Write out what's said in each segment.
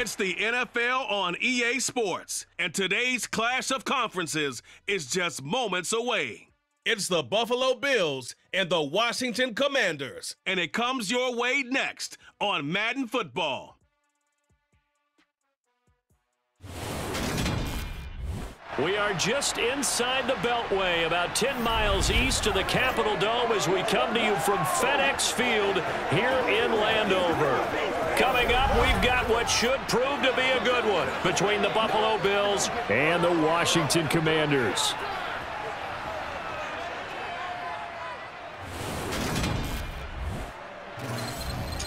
It's the NFL on EA Sports, and today's clash of conferences is just moments away. It's the Buffalo Bills and the Washington Commanders, and it comes your way next on Madden Football. We are just inside the Beltway, about 10 miles east of the Capitol Dome as we come to you from FedEx Field here in Landover. Coming up, we've got what should prove to be a good one between the Buffalo Bills and the Washington Commanders.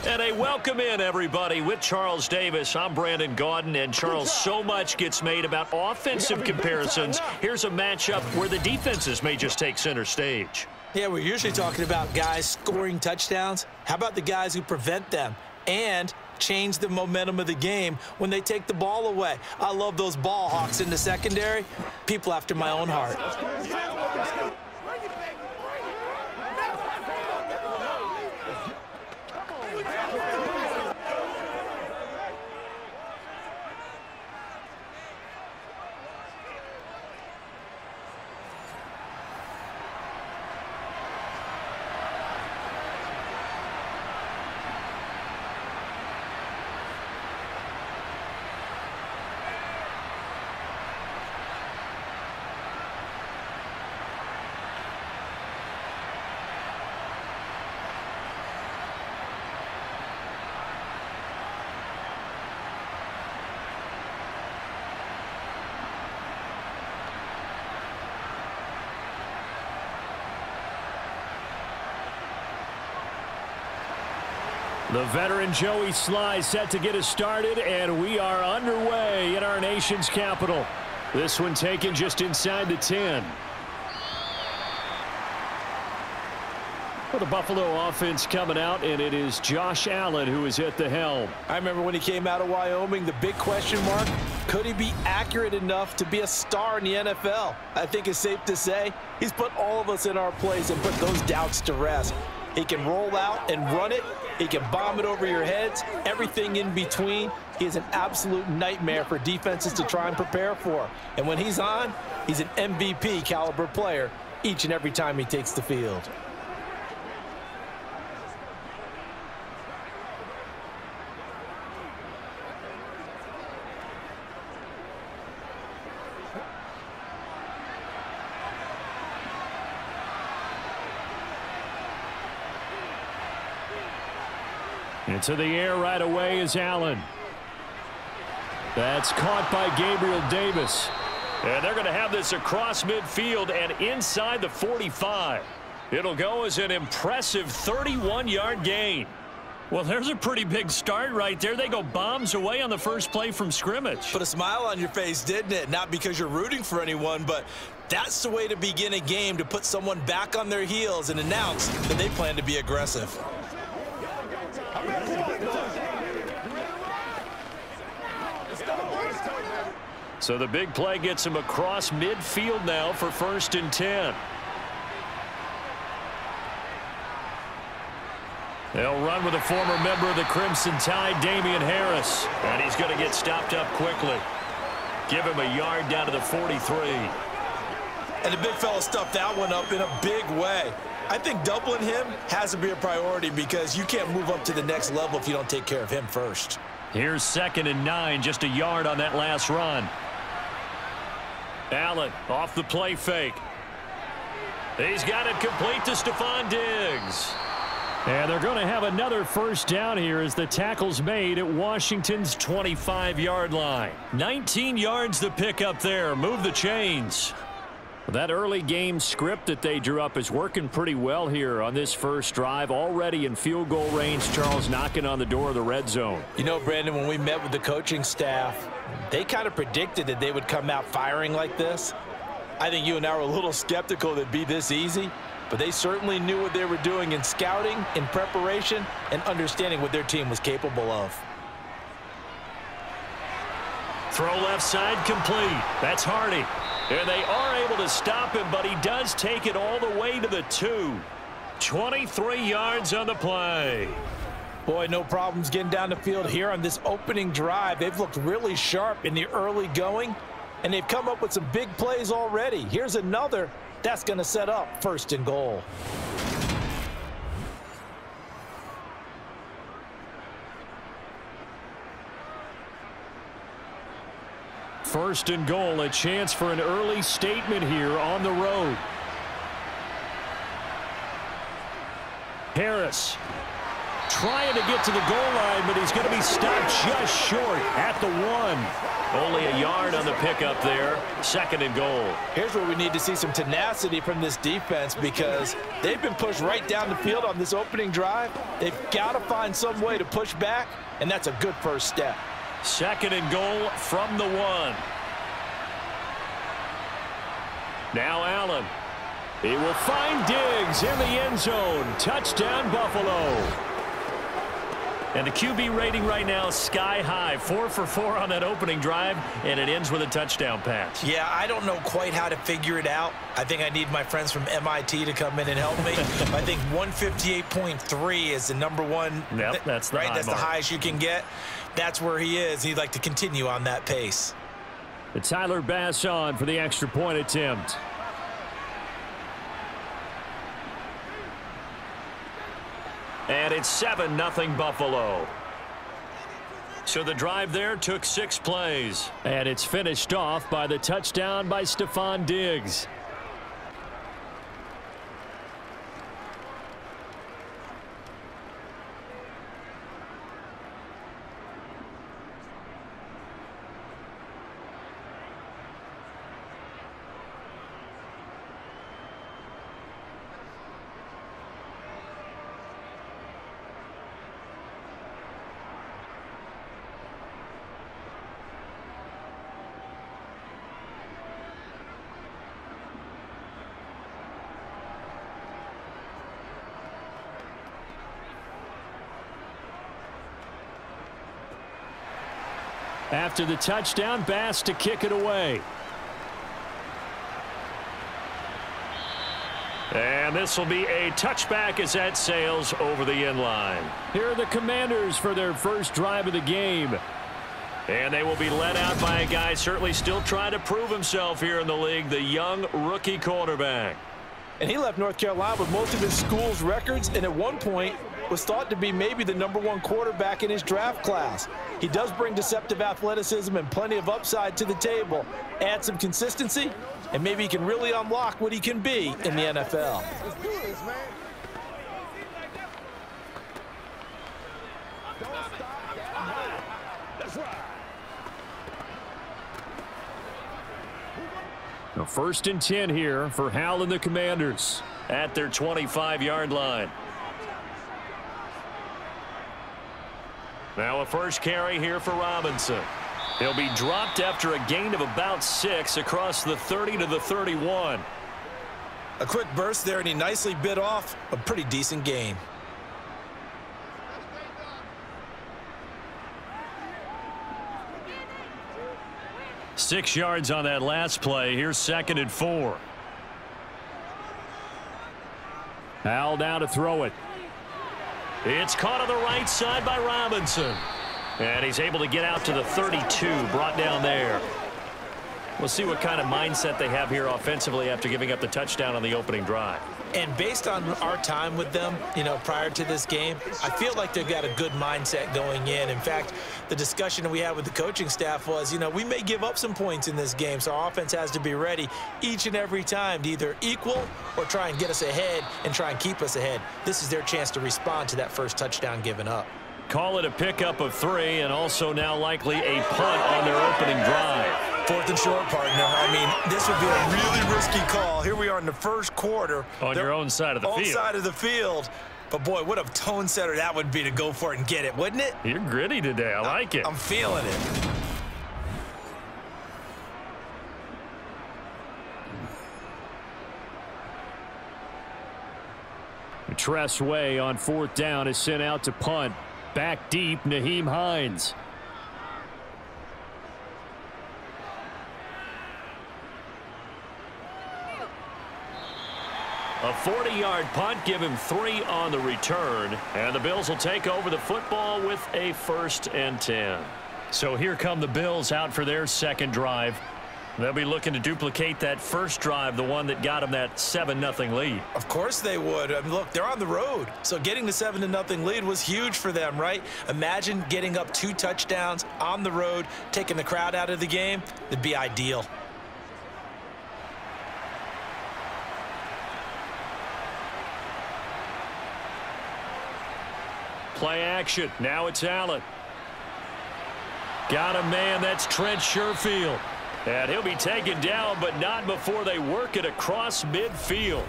And a welcome in, everybody, with Charles Davis. I'm Brandon Gaudin, and Charles, so much gets made about offensive comparisons. Here's a matchup where the defenses may just take center stage. Yeah, we're usually talking about guys scoring touchdowns. How about the guys who prevent them and change the momentum of the game when they take the ball away? I love those ball hawks in the secondary. People after my own heart. The veteran Joey Sly set to get us started, and we are underway in our nation's capital. This one taken just inside the 10. Well, the Buffalo offense coming out, and it is Josh Allen who is at the helm. I remember when he came out of Wyoming, the big question mark, could he be accurate enough to be a star in the NFL? I think it's safe to say he's put all of us in our place and put those doubts to rest. He can roll out and run it. He can bomb it over your heads, everything in between. He is an absolute nightmare for defenses to try and prepare for. And when he's on, he's an MVP caliber player each and every time he takes the field. Into the air right away is Allen. That's caught by Gabriel Davis. And they're going to have this across midfield and inside the 45. It'll go as an impressive 31-yard gain. Well, there's a pretty big start right there. They go bombs away on the first play from scrimmage. Put a smile on your face, didn't it? Not because you're rooting for anyone, but that's the way to begin a game, to put someone back on their heels and announce that they plan to be aggressive. So the big play gets him across midfield now for 1st and 10. They'll run with a former member of the Crimson Tide, Damian Harris. And he's going to get stopped up quickly. Give him a yard down to the 43. And the big fella stuffed that one up in a big way. I think doubling him has to be a priority because you can't move up to the next level if you don't take care of him first. Here's 2nd and 9, just a yard on that last run. Allen off the play fake. He's got it complete to Stephon Diggs. And they're going to have another first down here as the tackle's made at Washington's 25-yard line. 19 yards to pick up there. Move the chains. That early game script that they drew up is working pretty well here on this first drive. Already in field goal range, Charles knocking on the door of the red zone. You know, Brandon, when we met with the coaching staff, they kind of predicted that they would come out firing like this. I think you and I were a little skeptical that it'd be this easy, but they certainly knew what they were doing in scouting, in preparation, and understanding what their team was capable of. Throw left side complete. That's Hardy. And they are able to stop him, but he does take it all the way to the 2. 23 yards on the play. Boy, no problems getting down the field here on this opening drive. They've looked really sharp in the early going, and they've come up with some big plays already. Here's another that's going to set up 1st and goal. First and goal, a chance for an early statement here on the road. Harris trying to get to the goal line, but he's going to be stopped just short at the 1. Only a yard on the pickup there. 2nd and goal. Here's where we need to see some tenacity from this defense, because they've been pushed right down the field on this opening drive. They've got to find some way to push back, and that's a good first step. 2nd and goal from the 1. Now Allen. He will find Diggs in the end zone. Touchdown, Buffalo. And the QB rating right now is sky high. 4 for 4 on that opening drive, and it ends with a touchdown pass. Yeah, I don't know quite how to figure it out. I think I need my friends from MIT to come in and help me. I think 158.3 is the number one. Yep, that's the right. high That's mark. the highest you can get. That's where he is. He'd like to continue on that pace. The Tyler Bass on for the extra point attempt. And it's 7-0 Buffalo. So the drive there took 6 plays. And it's finished off by the touchdown by Stephon Diggs. After the touchdown, Bass to kick it away. And this will be a touchback as that sails over the end line. Here are the Commanders for their first drive of the game. And they will be led out by a guy certainly still trying to prove himself here in the league, the young rookie quarterback. And he left North Carolina with most of his school's records, and at one point was thought to be maybe the #1 quarterback in his draft class. He does bring deceptive athleticism and plenty of upside to the table. Add some consistency, and maybe he can really unlock what he can be in the NFL. Now 1st and 10 here for Hal and the Commanders. At their 25-yard line. Now a first carry here for Robinson. He'll be dropped after a gain of about 6 across the 30 to the 31. A quick burst there, and he nicely bit off a pretty decent gain. Six yards on that last play. Here's 2nd and 4. Hal now to throw it. It's caught on the right side by Robinson. And he's able to get out to the 32, brought down there. We'll see what kind of mindset they have here offensively after giving up the touchdown on the opening drive. And based on our time with them, prior to this game, I feel like they've got a good mindset going in. In fact, the discussion we had with the coaching staff was, we may give up some points in this game, so our offense has to be ready each and every time to either equal or try and get us ahead and try and keep us ahead. This is their chance to respond to that first touchdown given up. Call it a pickup of 3, and also now likely a punt on their opening drive. 4th and short, partner. I mean, this would be a really risky call. Here we are in the first quarter. On your own side of the field. Own side of the field. But, boy, what a tone setter that would be to go for it and get it, wouldn't it? You're gritty today. I like it. I'm feeling it. Tress Way on 4th down is sent out to punt. Back deep, Nyheim Hines. A 40-yard punt, give him 3 on the return, and the Bills will take over the football with a 1st and 10. So here come the Bills out for their second drive. They'll be looking to duplicate that first drive, the one that got them that 7-0 lead. Of course they would. I mean, look, they're on the road. So getting the 7-0 lead was huge for them, right? Imagine getting up 2 touchdowns on the road, taking the crowd out of the game. It'd be ideal. Play action. Now it's Allen. Got a man. That's Trent Sherfield. And he'll be taken down, but not before they work it across midfield.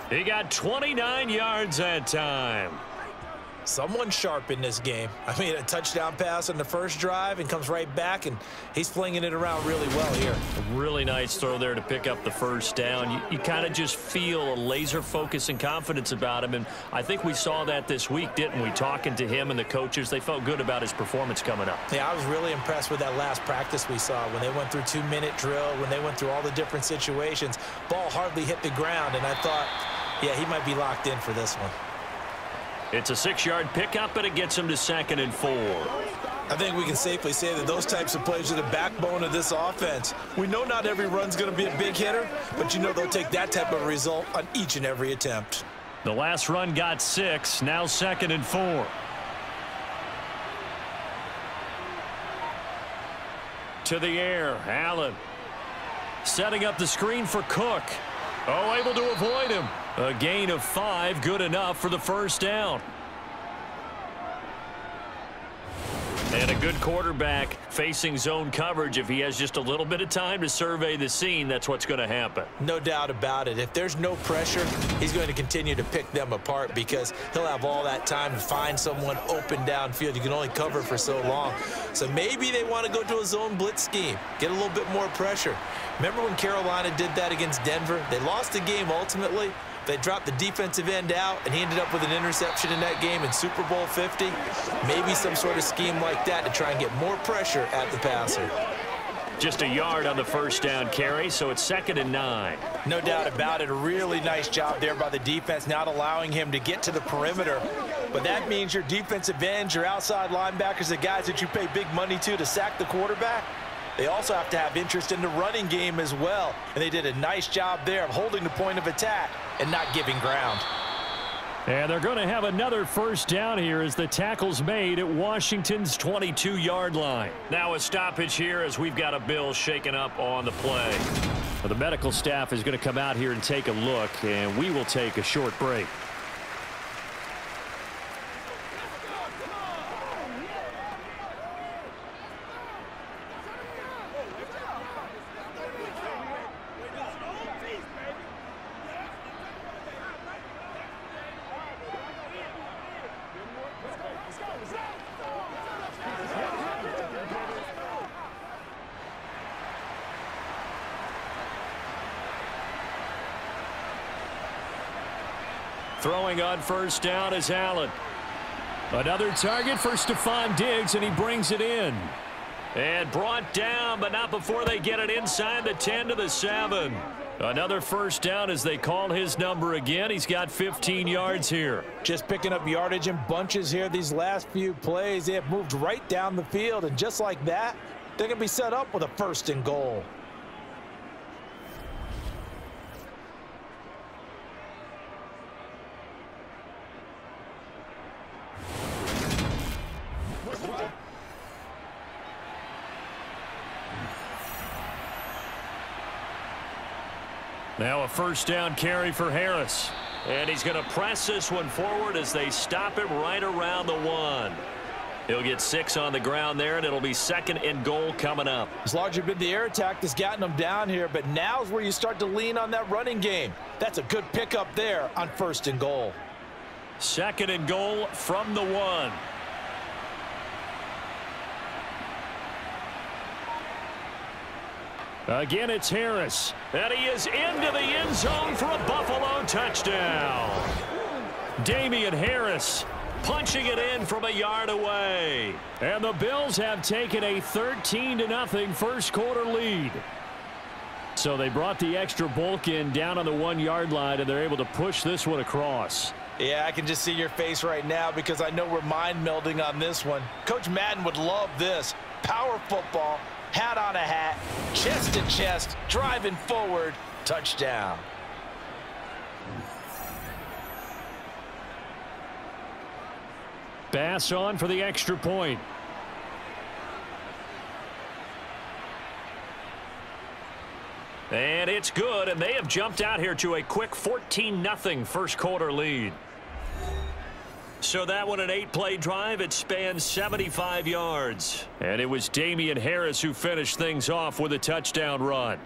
He got 29 yards that time. Someone sharp in this game. I mean, a touchdown pass on the first drive and comes right back, and he's flinging it around really well here. A really nice throw there to pick up the first down. You kind of just feel a laser focus and confidence about him, and I think we saw that this week, didn't we? Talking to him and the coaches, they felt good about his performance coming up. Yeah, I was really impressed with that last practice we saw when they went through 2-minute drill, when they went through all the different situations. Ball hardly hit the ground, and I thought, yeah, he might be locked in for this one. It's a 6-yard pickup, and it gets him to 2nd and 4. I think we can safely say that those types of plays are the backbone of this offense. We know not every run's going to be a big hitter, but you know they'll take that type of result on each and every attempt. The last run got 6, now 2nd and 4. To the air, Allen. Setting up the screen for Cook. Oh, able to avoid him. A gain of 5, good enough for the first down. And a good quarterback facing zone coverage. If he has just a little bit of time to survey the scene, that's what's going to happen. No doubt about it. If there's no pressure, he's going to continue to pick them apart because he'll have all that time to find someone open downfield. You can only cover for so long. So maybe they want to go to a zone blitz scheme, get a little bit more pressure. Remember when Carolina did that against Denver? They lost the game ultimately. They dropped the defensive end out, and he ended up with an interception in that game in Super Bowl 50. Maybe some sort of scheme like that to try and get more pressure at the passer. Just a yard on the first down carry, so it's 2nd and 9. No doubt about it. A really nice job there by the defense, not allowing him to get to the perimeter. But that means your defensive ends, your outside linebackers, the guys that you pay big money to sack the quarterback, they also have to have interest in the running game as well. And they did a nice job there of holding the point of attack and not giving ground. And they're going to have another first down here as the tackle's made at Washington's 22-yard line. Now a stoppage here as we've got a Bill shaken up on the play. Well, the medical staff is going to come out here and take a look, and we will take a short break. Throwing on first down is Allen. Another target for Stephon Diggs, and he brings it in. And brought down, but not before they get it inside the 10 to the 7. Another first down as they call his number again. He's got 15 yards here. Just picking up yardage in bunches here these last few plays. They have moved right down the field, and just like that, they're going to be set up with a 1st and goal. Now a first down carry for Harris. And he's going to press this one forward as they stop him right around the 1. He'll get 6 on the ground there, and it'll be 2nd and goal coming up. It's largely been the air attack that's gotten them down here, but now's where you start to lean on that running game. That's a good pickup there on 1st and goal. 2nd and goal from the 1. Again, it's Harris. And he is into the end zone for a Buffalo touchdown. Damian Harris punching it in from a yard away. And the Bills have taken a 13-0 first quarter lead. So they brought the extra bulk in down on the 1-yard line, and they're able to push this one across. Yeah, I can just see your face right now because I know we're mind melding on this one. Coach Madden would love this. Power football, hat on a hat, chest to chest, driving forward, touchdown. Bass on for the extra point. And it's good, and they have jumped out here to a quick 14-0 first quarter lead. So that one, an 8-play drive. It spans 75 yards. And it was Damian Harris who finished things off with a touchdown run.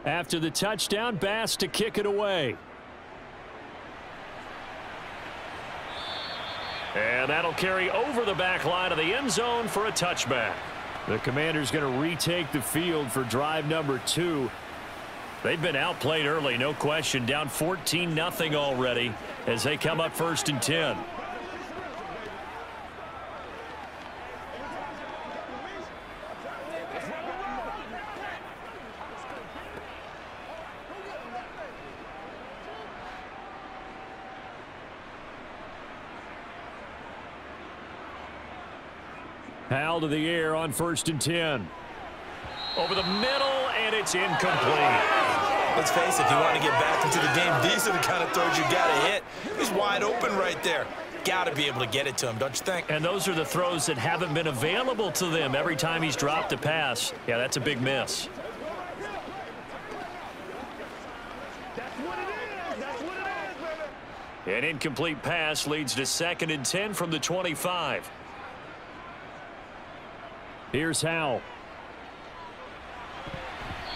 After the touchdown, Bass to kick it away. And that'll carry over the back line of the end zone for a touchback. The Commanders going to retake the field for drive number 2. They've been outplayed early, no question. Down 14-0 already as they come up 1st and 10. Howell to the air on 1st and 10. Over the middle, and it's incomplete. Let's face it, if you want to get back into the game, these are the kind of throws you got to hit. He's wide open right there. Got to be able to get it to him, don't you think? And those are the throws that haven't been available to them every time he's dropped a pass. Yeah, that's a big miss. An incomplete pass leads to 2nd and 10 from the 25. Here's Howell.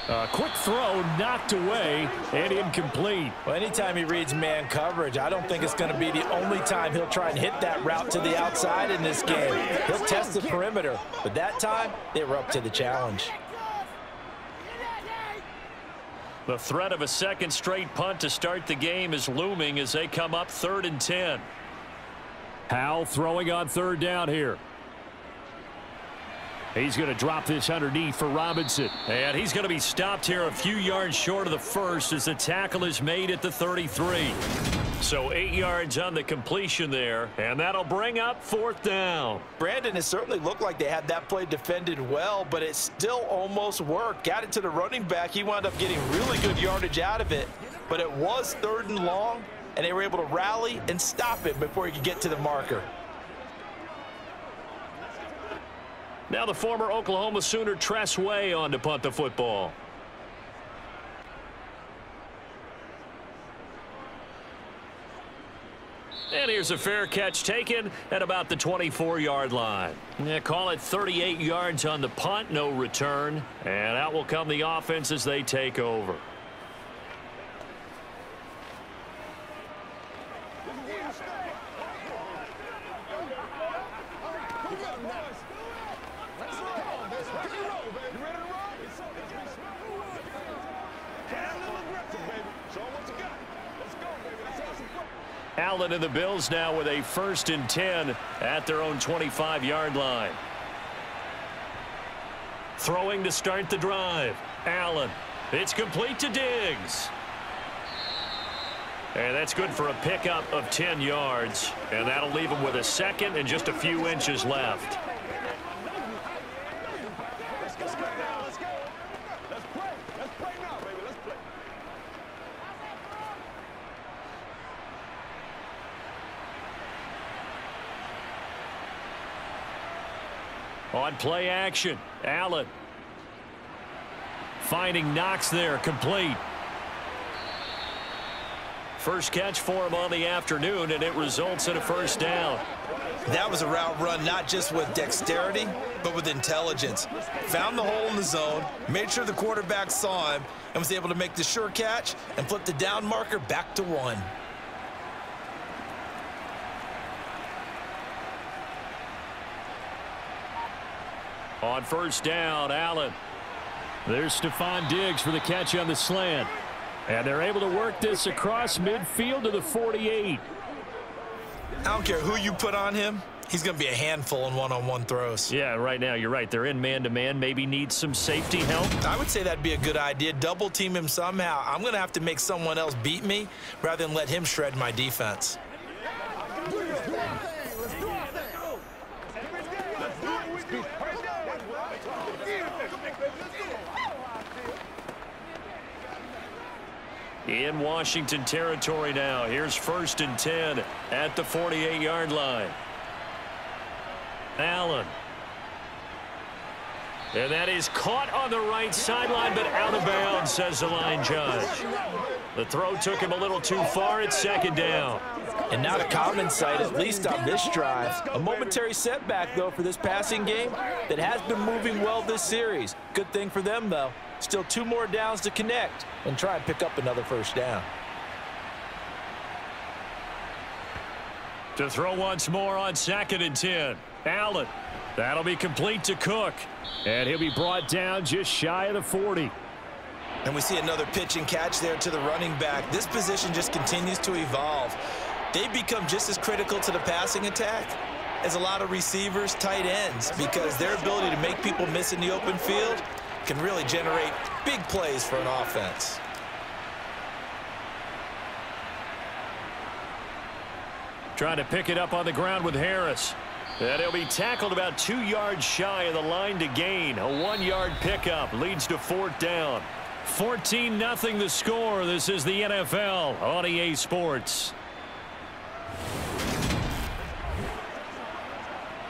A quick throw knocked away and incomplete. Well, anytime he reads man coverage, I don't think it's going to be the only time he'll try and hit that route to the outside in this game. He'll test the perimeter, but that time they were up to the challenge. The threat of a second straight punt to start the game is looming as they come up 3rd and 10. Howell throwing on 3rd down here. He's going to drop this underneath for Robinson. And he's going to be stopped here a few yards short of the first as the tackle is made at the 33. So 8 yards on the completion there, and that'll bring up 4th down. Brandon, it certainly looked like they had that play defended well, but it still almost worked. Got it to the running back. He wound up getting really good yardage out of it, but it was 3rd and long, and they were able to rally and stop it before he could get to the marker. Now the former Oklahoma Sooner Tress Way on to punt the football. And here's a fair catch taken at about the 24-yard line. Yeah, call it 38 yards on the punt, no return. And out will come the offense as they take over. Allen and the Bills now with a 1st and 10 at their own 25-yard line. Throwing to start the drive. Allen. It's complete to Diggs. And that's good for a pickup of 10 yards. And that'll leave him with a 2nd and just a few inches left. On play action, Allen. Finding Knox there, complete. First catch for him on the afternoon, and it results in a 1st down. That was a route run not just with dexterity, but with intelligence. Found the hole in the zone, made sure the quarterback saw him, and was able to make the sure catch and flip the down marker back to 1. On first down, Allen. There's Stephon Diggs for the catch on the slant. And they're able to work this across midfield to the 48. I don't care who you put on him. He's going to be a handful in one-on-one throws. Yeah, right now, you're right. They're in man-to-man. Maybe needs some safety help. I would say that'd be a good idea. Double team him somehow. I'm going to have to make someone else beat me rather than let him shred my defense. In Washington territory now. Here's 1st and 10 at the 48-yard line. Allen. And that is caught on the right sideline, but out of bounds, says the line judge. The throw took him a little too far. It's 2nd down. And not a common sight, at least on this drive. A momentary setback, though, for this passing game that has been moving well this series. Good thing for them, though. Still 2 more downs to connect and try and pick up another 1st down. To throw once more on 2nd and 10. Allen. That'll be complete to Cook. And he'll be brought down just shy of the 40. And we see another pitch and catch there to the running back. This position just continues to evolve. They become just as critical to the passing attack as a lot of receivers, tight ends, because their ability to make people miss in the open field can really generate big plays for an offense. Trying to pick it up on the ground with Harris. And he'll be tackled about 2 yards shy of the line to gain. A 1-yard pickup leads to 4th down. 14-0 the score. This is the NFL on EA Sports.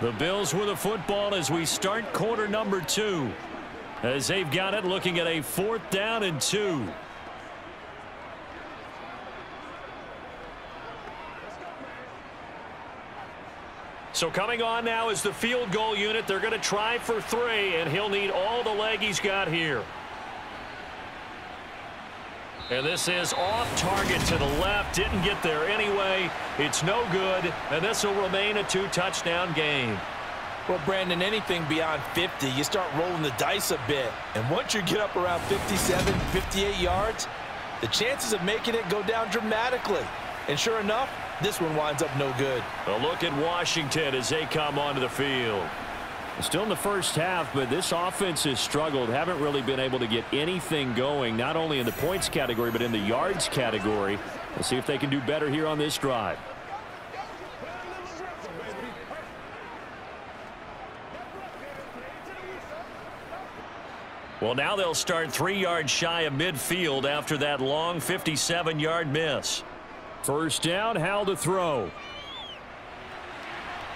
The Bills with the football as we start quarter number 2. As they've got it, looking at a 4th down and 2. So coming on now is the field goal unit. They're going to try for 3, and he'll need all the leg he's got here. And this is off target to the left. Didn't get there anyway. It's no good, and this will remain a 2-touchdown game. Well, Brandon, anything beyond 50, you start rolling the dice a bit. And once you get up around 57, 58 yards, the chances of making it go down dramatically. And sure enough, this one winds up no good. A look at Washington as they come onto the field. Still in the first half, but this offense has struggled. Haven't really been able to get anything going, not only in the points category, but in the yards category. We'll see if they can do better here on this drive. Well, now they'll start 3 yards shy of midfield after that long 57-yard miss. First down, Howell to throw.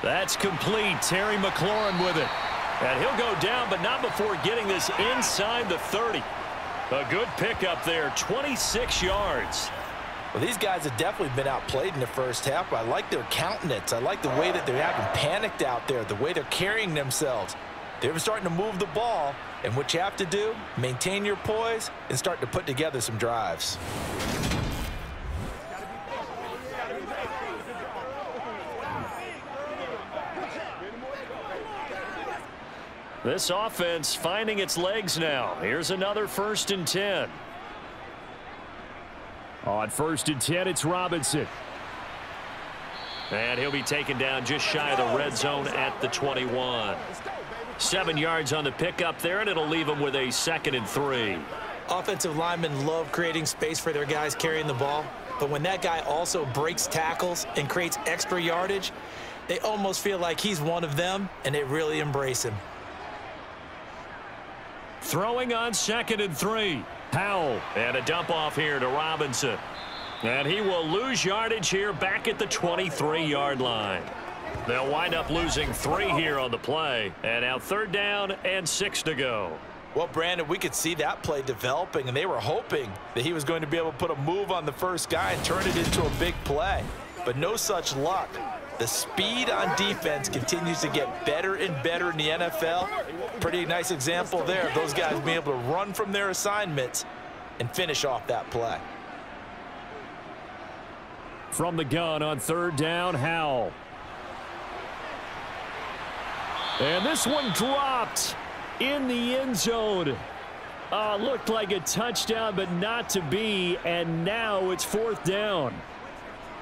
That's complete. Terry McLaurin with it. And he'll go down, but not before getting this inside the 30. A good pickup there, 26 yards. Well, these guys have definitely been outplayed in the first half. I like their countenance. I like the way that they're acting panicked out there, the way they're carrying themselves. They're starting to move the ball, and what you have to do, maintain your poise and start to put together some drives. This offense finding its legs now. Here's another 1st and 10. On 1st and 10, it's Robinson. And he'll be taken down just shy of the red zone at the 21. 7 yards on the pickup there, and it'll leave him with a 2nd and 3. Offensive linemen love creating space for their guys carrying the ball, but when that guy also breaks tackles and creates extra yardage, they almost feel like he's one of them, and they really embrace him. Throwing on 2nd and 3. Howell. And a dump off here to Robinson. And he will lose yardage here back at the 23-yard line. They'll wind up losing 3 here on the play. And now 3rd down and 6 to go. Well, Brandon, we could see that play developing, and they were hoping that he was going to be able to put a move on the first guy and turn it into a big play. But no such luck. The speed on defense continues to get better and better in the NFL. Pretty nice example there of those guys being able to run from their assignments and finish off that play. From the gun on 3rd down, Howell. And this one dropped in the end zone. Looked like a touchdown, but not to be, and now it's 4th down.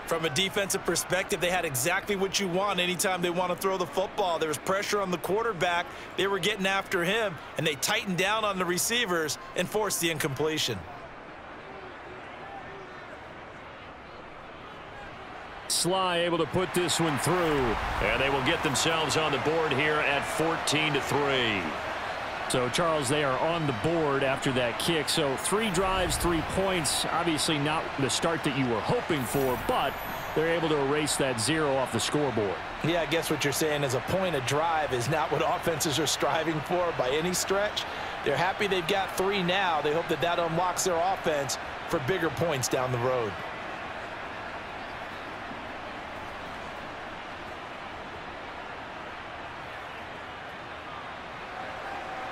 From a defensive perspective, they had exactly what you want anytime they want to throw the football. There was pressure on the quarterback. They were getting after him, and they tightened down on the receivers and forced the incompletion. Sly able to put this one through. And they will get themselves on the board here at 14-3. So, Charles, they are on the board after that kick. So 3 drives, 3 points. Obviously not the start that you were hoping for, but they're able to erase that 0 off the scoreboard. Yeah, I guess what you're saying is a point a drive is not what offenses are striving for by any stretch. They're happy they've got 3 now. They hope that that unlocks their offense for bigger points down the road.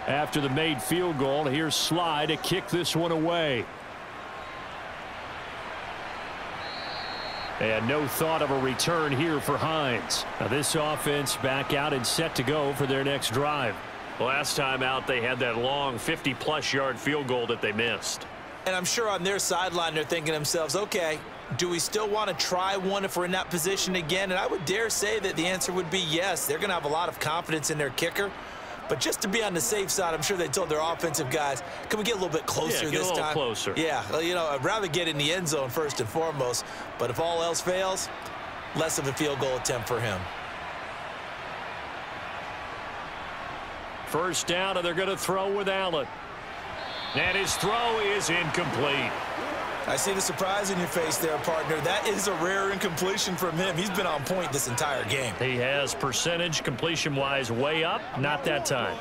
After the made field goal, here's Sly to kick this one away. And no thought of a return here for Hines. Now this offense back out and set to go for their next drive. Last time out, they had that long 50-plus yard field goal that they missed. And I'm sure on their sideline they're thinking to themselves, okay, do we still want to try one if we're in that position again? And I would dare say that the answer would be yes. They're going to have a lot of confidence in their kicker. But just to be on the safe side, I'm sure they told their offensive guys, can we get a little bit closer this time? Yeah, get a little closer. Yeah, well, you know, I'd rather get in the end zone first and foremost. But if all else fails, less of a field goal attempt for him. First down, and they're going to throw with Allen. And his throw is incomplete. I see the surprise in your face there, partner. That is a rare incompletion from him. He's been on point this entire game. He has percentage completion-wise way up. Not that time.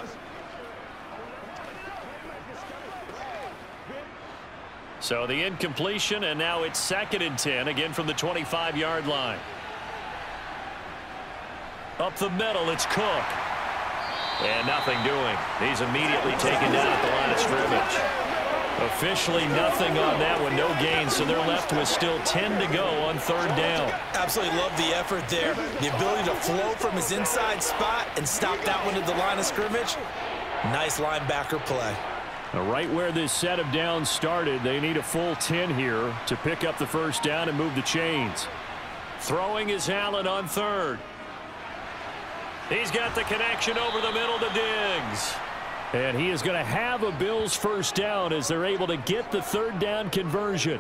So the incompletion, and now it's 2nd and 10, again from the 25-yard line. Up the middle, it's Cook. And nothing doing. He's immediately taken down at the line of scrimmage. Officially nothing on that one, no gain, so they're left with still 10 to go on 3rd down. Absolutely love the effort there. The ability to flow from his inside spot and stop that one at the line of scrimmage. Nice linebacker play. Right where this set of downs started, they need a full 10 here to pick up the 1st down and move the chains. Throwing is Allen on 3rd. He's got the connection over the middle to Diggs. And he is going to have a Bills 1st down as they're able to get the 3rd down conversion.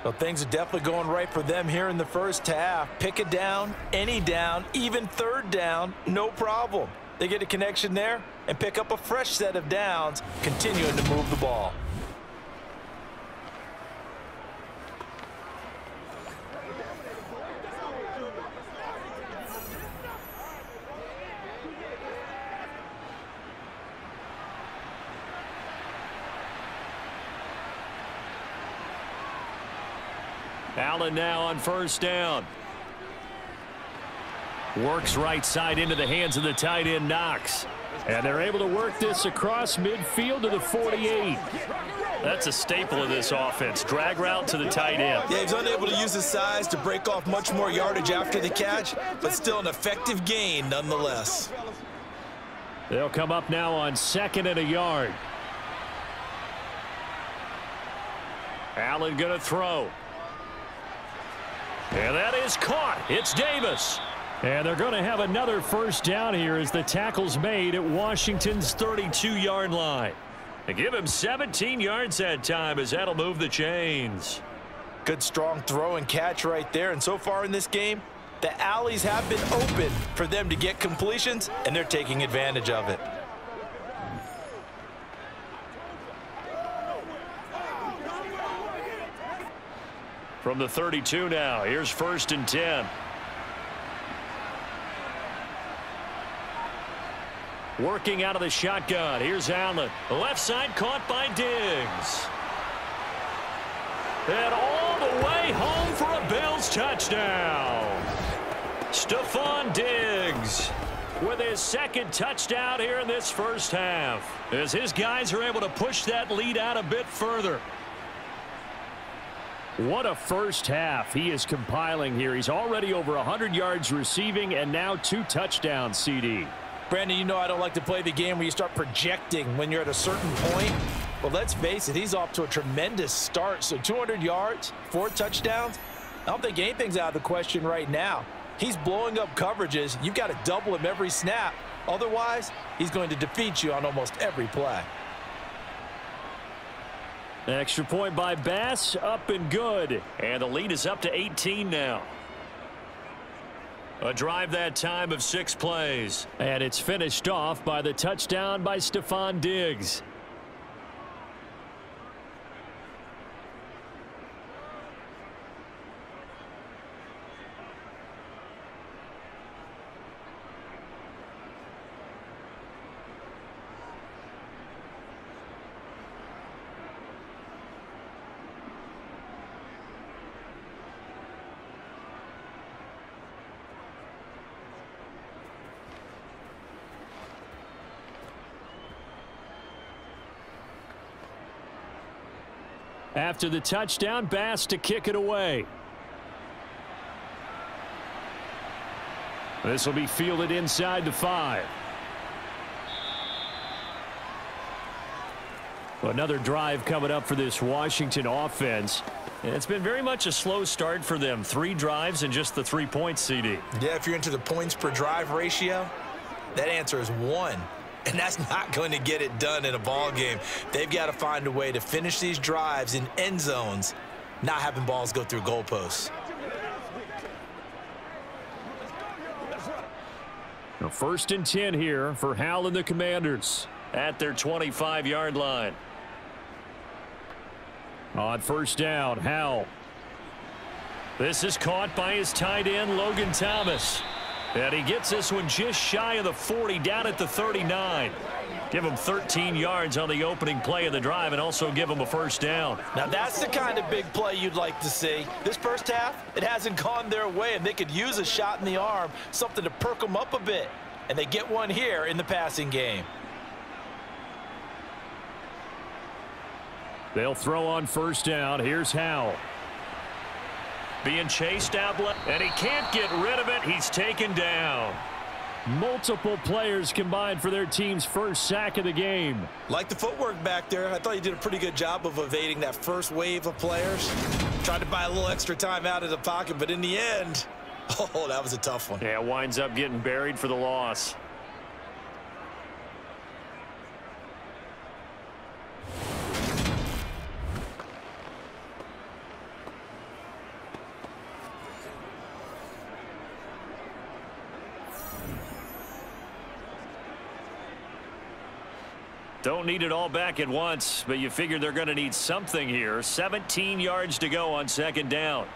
Well, things are definitely going right for them here in the first half. Pick a down, any down, even 3rd down, no problem. They get a connection there and pick up a fresh set of downs, continuing to move the ball. Allen now on 1st down. Works right side into the hands of the tight end Knox. And they're able to work this across midfield to the 48. That's a staple of this offense. Drag route to the tight end. Yeah, he's unable to use his size to break off much more yardage after the catch, but still an effective gain nonetheless. They'll come up now on 2nd and a yard. Allen going to throw. And that is caught. It's Davis. And they're going to have another 1st down here as the tackle's made at Washington's 32-yard line. And give him 17 yards that time as that'll move the chains. Good strong throw and catch right there. And so far in this game, the alleys have been open for them to get completions, and they're taking advantage of it. From the 32 now, here's 1st and 10. Working out of the shotgun. Here's Allen. The left side caught by Diggs. And all the way home for a Bills touchdown. Stephon Diggs with his 2nd touchdown here in this first half, as his guys are able to push that lead out a bit further. What a first half he is compiling here. He's already over 100 yards receiving and now 2 touchdowns, CD. Brandon, you know I don't like to play the game where you start projecting when you're at a certain point. Well, let's face it, he's off to a tremendous start. So 200 yards, 4 touchdowns. I don't think anything's out of the question right now. He's blowing up coverages. You've got to double him every snap. Otherwise, he's going to defeat you on almost every play. Extra point by Bass, up and good. And the lead is up to 18 now. A drive that time of 6 plays. And it's finished off by the touchdown by Stephon Diggs. After the touchdown, Bass to kick it away. This will be fielded inside the 5. Another drive coming up for this Washington offense. It's been very much a slow start for them. 3 drives and just the 3 points, CD. Yeah, if you're into the points per drive ratio, that answer is 1. And that's not going to get it done in a ball game. They've got to find a way to finish these drives in end zones, not having balls go through goalposts. Now 1st and 10 here for Hal and the Commanders. At their 25-yard line. On 1st down, Hal. This is caught by his tight end, Logan Thomas. And he gets this one just shy of the 40, down at the 39. Give him 13 yards on the opening play of the drive and also give him a 1st down. Now that's the kind of big play you'd like to see. This first half, it hasn't gone their way, and they could use a shot in the arm, something to perk them up a bit. And they get one here in the passing game. They'll throw on 1st down. Here's Hal. Being chased out, and he can't get rid of it. He's taken down. Multiple players combined for their team's 1st sack of the game. Like the footwork back there, I thought you did a pretty good job of evading that first wave of players. Tried to buy a little extra time out of the pocket, but in the end, oh, that was a tough one. Yeah, winds up getting buried for the loss. Don't need it all back at once, but you figure they're going to need something here. 17 yards to go on 2nd down.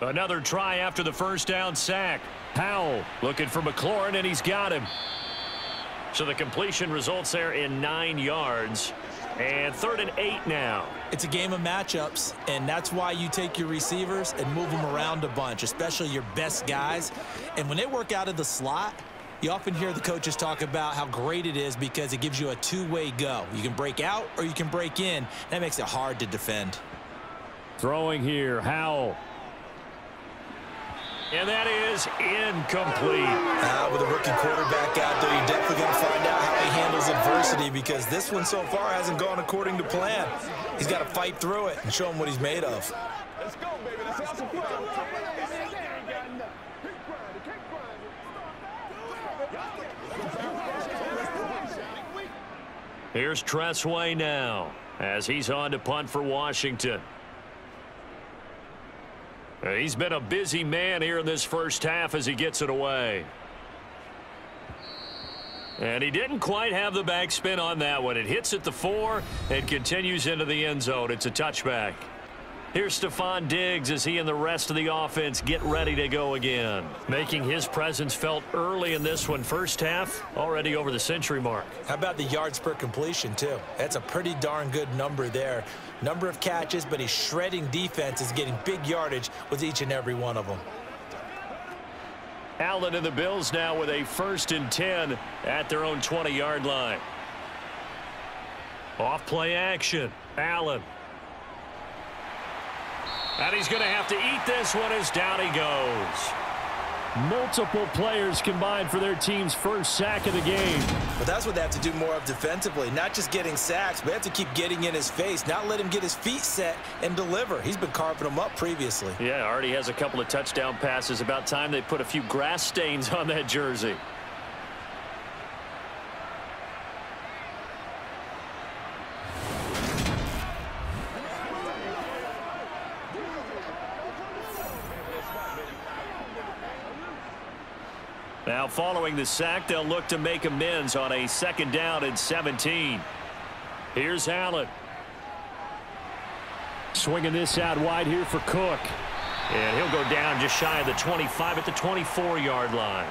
Another try after the 1st down sack. Howell looking for McLaurin, and he's got him. So the completion results there in 9 yards. And 3rd and 8 now. It's a game of matchups, and that's why you take your receivers and move them around a bunch, especially your best guys. And when they work out of the slot, you often hear the coaches talk about how great it is because it gives you a 2-way go. You can break out or you can break in. That makes it hard to defend. Throwing here, Howell. And that is incomplete. With a rookie quarterback out there, you're definitely going to find out how he handles adversity because this one so far hasn't gone according to plan. He's got to fight through it and show him what he's made of. Let's go, baby. Let's have some fun. Here's Tressway now as he's on to punt for Washington. He's been a busy man here in this 1st half as he gets it away. And he didn't quite have the backspin on that one. It hits at the 4 and continues into the end zone. It's a touchback. Here's Stephon Diggs as he and the rest of the offense get ready to go again. Making his presence felt early in this one. 1st half, already over the century mark. How about the yards per completion, too? That's a pretty darn good number there. Number of catches, but he's shredding defenses, getting big yardage with each and every one of them. Allen and the Bills now with a 1st and 10 at their own 20-yard line. Off play action. Allen. And he's going to have to eat this one as down he goes. Multiple players combined for their team's first sack of the game. But that's what they have to do more of defensively, not just getting sacks, but they have to keep getting in his face, not let him get his feet set and deliver. He's been carving them up previously. Yeah, already has a couple of touchdown passes. About time they put a few grass stains on that jersey. Now following the sack, they'll look to make amends on a 2nd down and 17. Here's Allen. Swinging this out wide here for Cook. And he'll go down just shy of the 25 at the 24-yard line.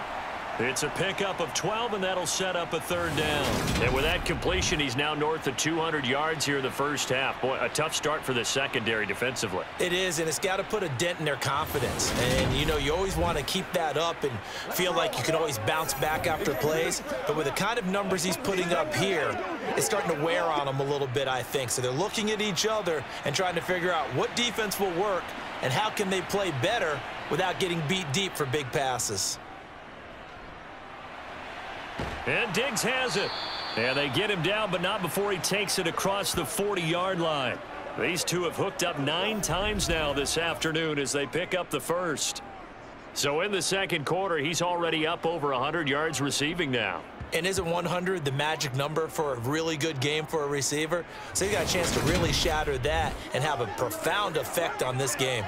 It's a pickup of 12, and that'll set up a 3rd down. And with that completion, he's now north of 200 yards here in the first half. Boy, a tough start for the secondary defensively. It is, and it's got to put a dent in their confidence. And, you know, you always want to keep that up and feel like you can always bounce back after plays. But with the kind of numbers he's putting up here, it's starting to wear on them a little bit, I think. So they're looking at each other and trying to figure out what defense will work and how can they play better without getting beat deep for big passes. And Diggs has it. And they get him down, but not before he takes it across the 40-yard line. These two have hooked up 9 times now this afternoon as they pick up the first. So in the second quarter, he's already up over 100 yards receiving now. And isn't 100 the magic number for a really good game for a receiver? So you got a chance to really shatter that and have a profound effect on this game.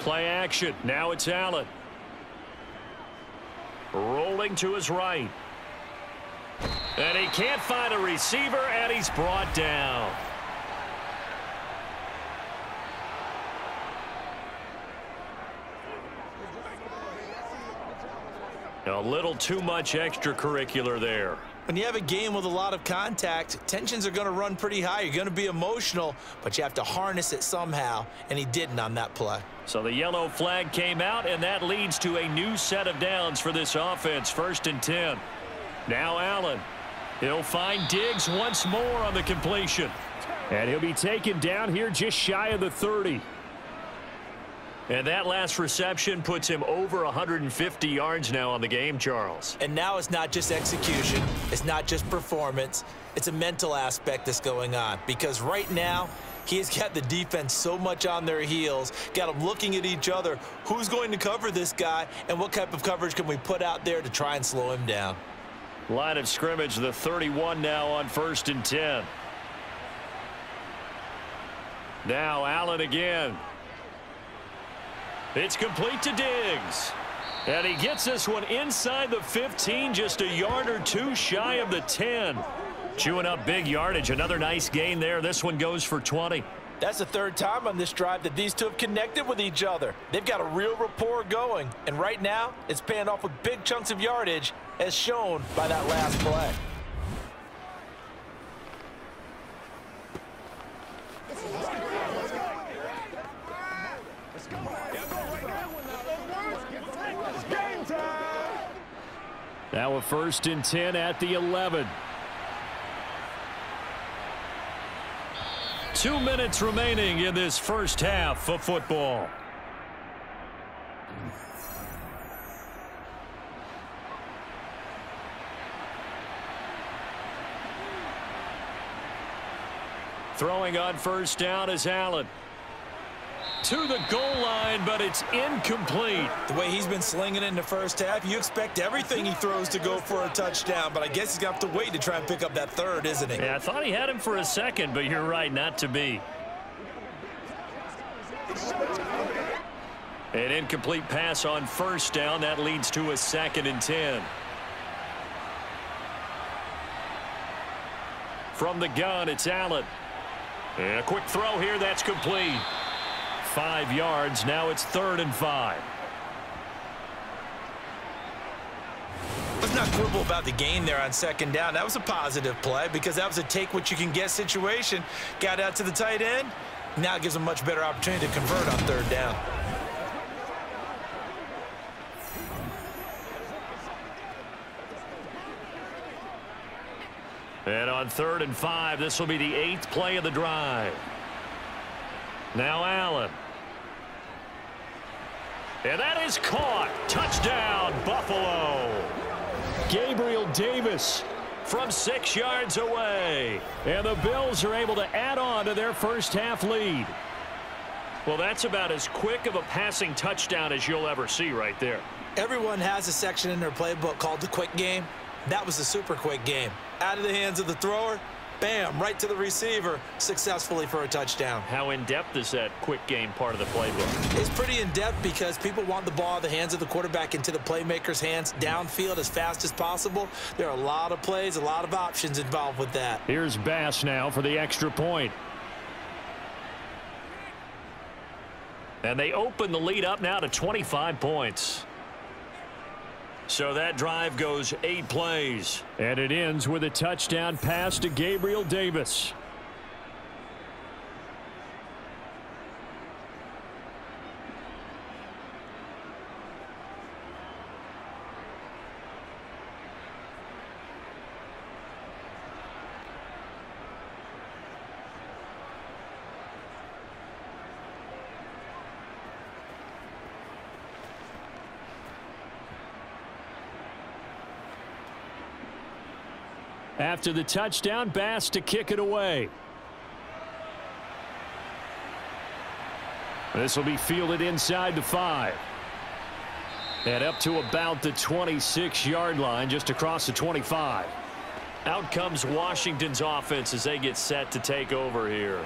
Play action. Now it's Allen. Rolling to his right. And he can't find a receiver, and he's brought down. A little too much extracurricular there. When you have a game with a lot of contact, tensions are going to run pretty high. You're going to be emotional, but you have to harness it somehow, and he didn't on that play. So the yellow flag came out, and that leads to a new set of downs for this offense. 1st and 10. Now Allen. He'll find Diggs once more on the completion. And he'll be taken down here just shy of the 30. And that last reception puts him over 150 yards now on the game, Charles. And now it's not just execution. It's not just performance. It's a mental aspect that's going on. Because right now, he has got the defense so much on their heels, got them looking at each other. Who's going to cover this guy, and what type of coverage can we put out there to try and slow him down? Line of scrimmage, the 31 now on 1st and 10. Now Allen again. It's complete to Diggs. And he gets this one inside the 15, just a yard or two shy of the 10. Chewing up big yardage. Another nice gain there. This one goes for 20. That's the 3rd time on this drive that these two have connected with each other. They've got a real rapport going. And right now, it's paying off with big chunks of yardage, as shown by that last play. Now a 1st and 10 at the 11. 2 minutes remaining in this first half of football. Throwing on 1st down is Allen. To the goal line, but it's incomplete. The way he's been slinging it in the first half, you expect everything he throws to go for a touchdown, but I guess he's going to have to wait to try and pick up that 3rd, isn't he? Yeah, I thought he had him for a second, but you're right, not to be. An incomplete pass on 1st down. That leads to a 2nd and 10. From the gun, it's Allen. And a quick throw here, that's complete. 5 yards. Now it's 3rd and 5. Let's not quibble about the gain there on 2nd down. That was a positive play because that was a take-what-you-can-get situation. Got out to the tight end. Now it gives them a much better opportunity to convert on 3rd down. And on 3rd and 5, this will be the 8th play of the drive. Now Allen. And that is caught. Touchdown, Buffalo. Gabriel Davis from 6 yards away. And the Bills are able to add on to their first half lead. Well, that's about as quick of a passing touchdown as you'll ever see right there. Everyone has a section in their playbook called the quick game. That was the super quick game. Out of the hands of the thrower, bam, right to the receiver, successfully for a touchdown. How in-depth is that quick game part of the playbook? It's pretty in-depth because people want the ball in the hands of the quarterback into the playmaker's hands downfield as fast as possible. There are a lot of plays, a lot of options involved with that. Here's Bass now for the extra point. And they open the lead up now to 25 points. So that drive goes 8 plays. And it ends with a touchdown pass to Gabriel Davis. After the touchdown, Bass to kick it away. This will be fielded inside the 5. And up to about the 26-yard line, just across the 25. Out comes Washington's offense as they get set to take over here.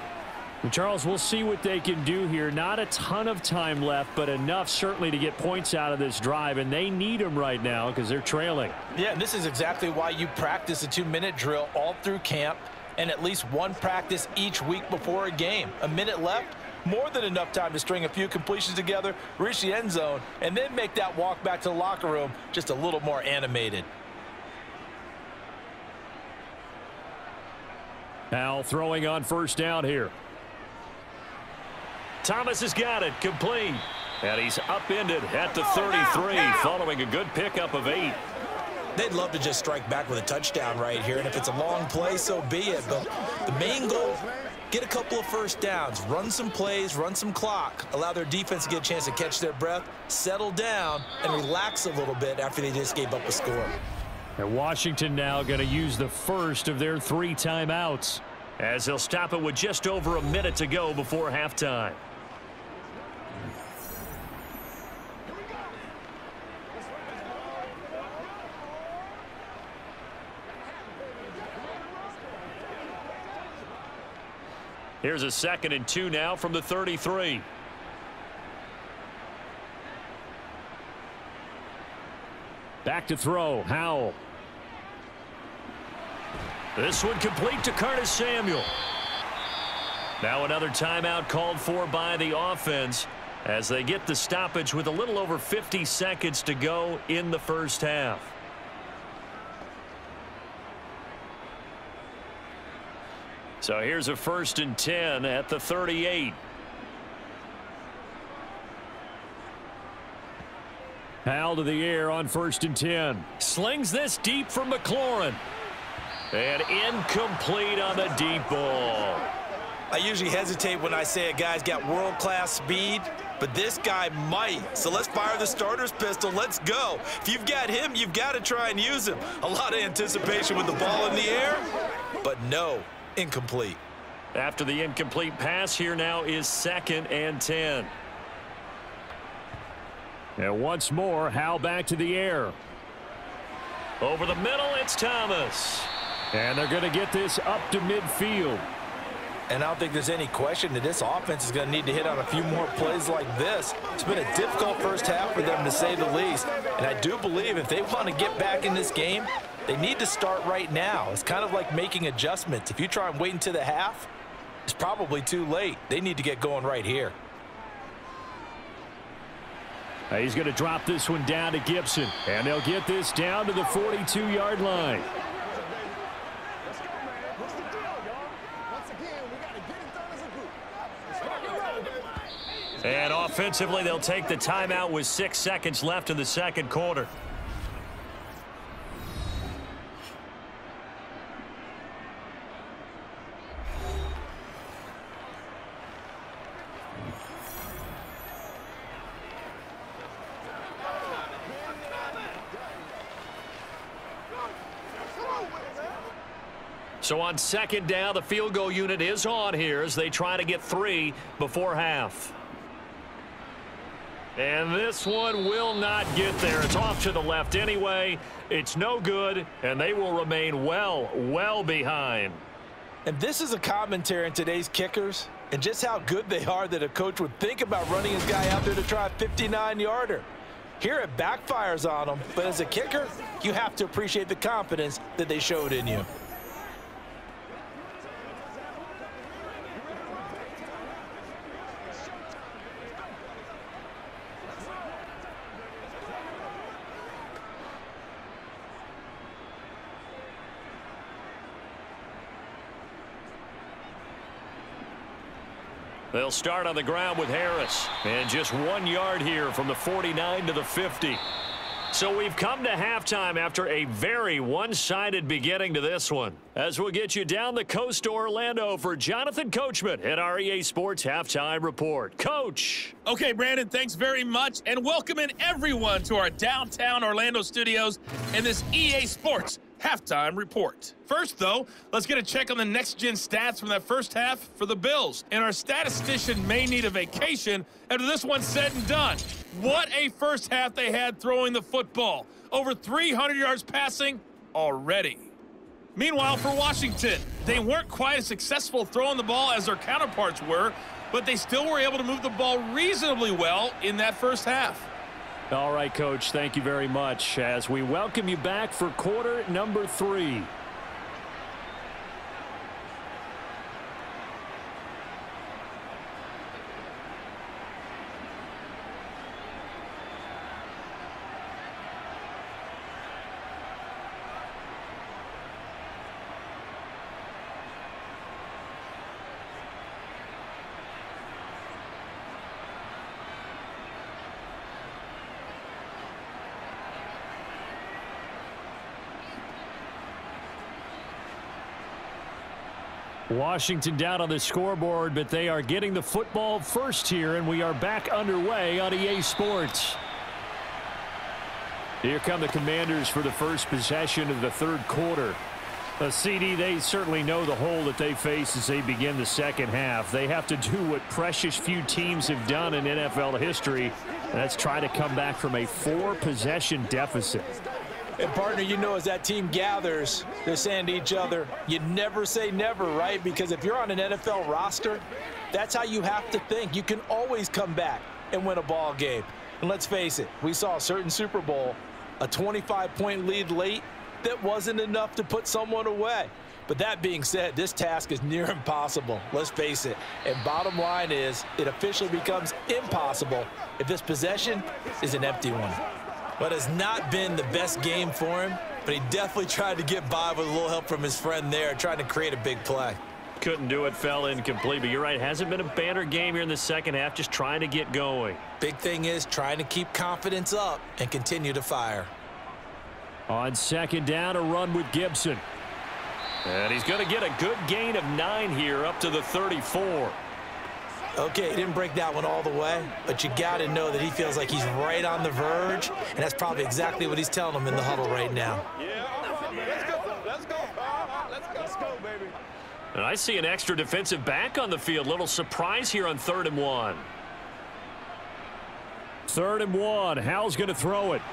And Charles, we'll see what they can do here. Not a ton of time left, but enough certainly to get points out of this drive, and they need them right now because they're trailing. Yeah, and this is exactly why you practice a 2-minute drill all through camp and at least one practice each week before a game. A minute left, more than enough time to string a few completions together, reach the end zone, and then make that walk back to the locker room just a little more animated. Al throwing on first down here. Thomas has got it, complete. And he's upended at the 33, following a good pickup of 8. They'd love to just strike back with a touchdown right here, and if it's a long play, so be it. But the main goal, get a couple of first downs, run some plays, run some clock, allow their defense to get a chance to catch their breath, settle down, and relax a little bit after they just gave up a score. And Washington now going to use the first of their 3 timeouts, as they'll stop it with just over a minute to go before halftime. Here's a 2nd and 2 now from the 33. Back to throw, Howell. This one complete to Curtis Samuel. Now another timeout called for by the offense as they get the stoppage with a little over 50 seconds to go in the first half. So here's a 1st and 10 at the 38. Howell to the air on 1st and 10. Slings this deep from McLaurin. And incomplete on the deep ball. I usually hesitate when I say a guy's got world-class speed, but this guy might. So let's fire the starter's pistol. Let's go. If you've got him, you've got to try and use him. A lot of anticipation with the ball in the air, but no. Incomplete. After the incomplete pass, here now is 2nd and 10. And once more, Howell back to the air. Over the middle, it's Thomas. And they're going to get this up to midfield. And I don't think there's any question that this offense is going to need to hit on a few more plays like this. It's been a difficult first half for them, to say the least. And I do believe if they want to get back in this game, they need to start right now. It's kind of like making adjustments. If you try and wait until the half, it's probably too late. They need to get going right here. He's going to drop this one down to Gibson. And they'll get this down to the 42-yard line. Let's go, man. What's the deal, y'all? Once again, we got to get it done as a group. Let's rock and roll, baby. And offensively, they'll take the timeout with 6 seconds left in the second quarter. So on second down, the field goal unit is on here as they try to get 3 before half. And this one will not get there. It's off to the left anyway. It's no good, and they will remain well behind. And this is a commentary on today's kickers and just how good they are that a coach would think about running his guy out there to try a 59-yarder. Here it backfires on them, but as a kicker, you have to appreciate the confidence that they showed in you. They'll start on the ground with Harris. And just 1 yard here from the 49 to the 50. So we've come to halftime after a very one-sided beginning to this one. As we'll get you down the coast to Orlando for Jonathan Coachman at our EA Sports Halftime Report. Coach. Okay, Brandon, thanks very much. And welcome in everyone to our downtown Orlando studios and this EA Sports Halftime Report. First, though, let's get a check on the next-gen stats from that first half for the Bills. And our statistician may need a vacation after this one's said and done. What a first half they had throwing the football. Over 300 yards passing already. Meanwhile, for Washington, they weren't quite as successful throwing the ball as their counterparts were, but they still were able to move the ball reasonably well in that first half. All right, Coach, thank you very much as we welcome you back for quarter number 3. Washington down on the scoreboard, but they are getting the football first here, and we are back underway on EA Sports. Here come the Commanders for the first possession of the third quarter. CD, they certainly know the hole that they face as they begin the second half. They have to do what precious few teams have done in NFL history, and that's try to come back from a 4-possession deficit. And, partner, you know, as that team gathers, they're saying to each other, you never say never, right? Because if you're on an NFL roster, that's how you have to think. You can always come back and win a ball game. And let's face it, we saw a certain Super Bowl, a 25-point lead late that wasn't enough to put someone away. But that being said, this task is near impossible. Let's face it. And bottom line is, it officially becomes impossible if this possession is an empty one. But it's not been the best game for him, but he definitely tried to get by with a little help from his friend there, trying to create a big play. Couldn't do it, fell incomplete, but you're right, hasn't been a banner game here in the second half, just trying to get going. Big thing is trying to keep confidence up and continue to fire. On second down, a run with Gibson. And he's going to get a good gain of 9 here up to the 34. Okay, he didn't break that one all the way, but you got to know that he feels like he's right on the verge, and that's probably exactly what he's telling him in the huddle right now. Yeah, let's go, baby. And I see an extra defensive back on the field. Little surprise here on 3rd and 1. 3rd and 1. Hal's going to throw it.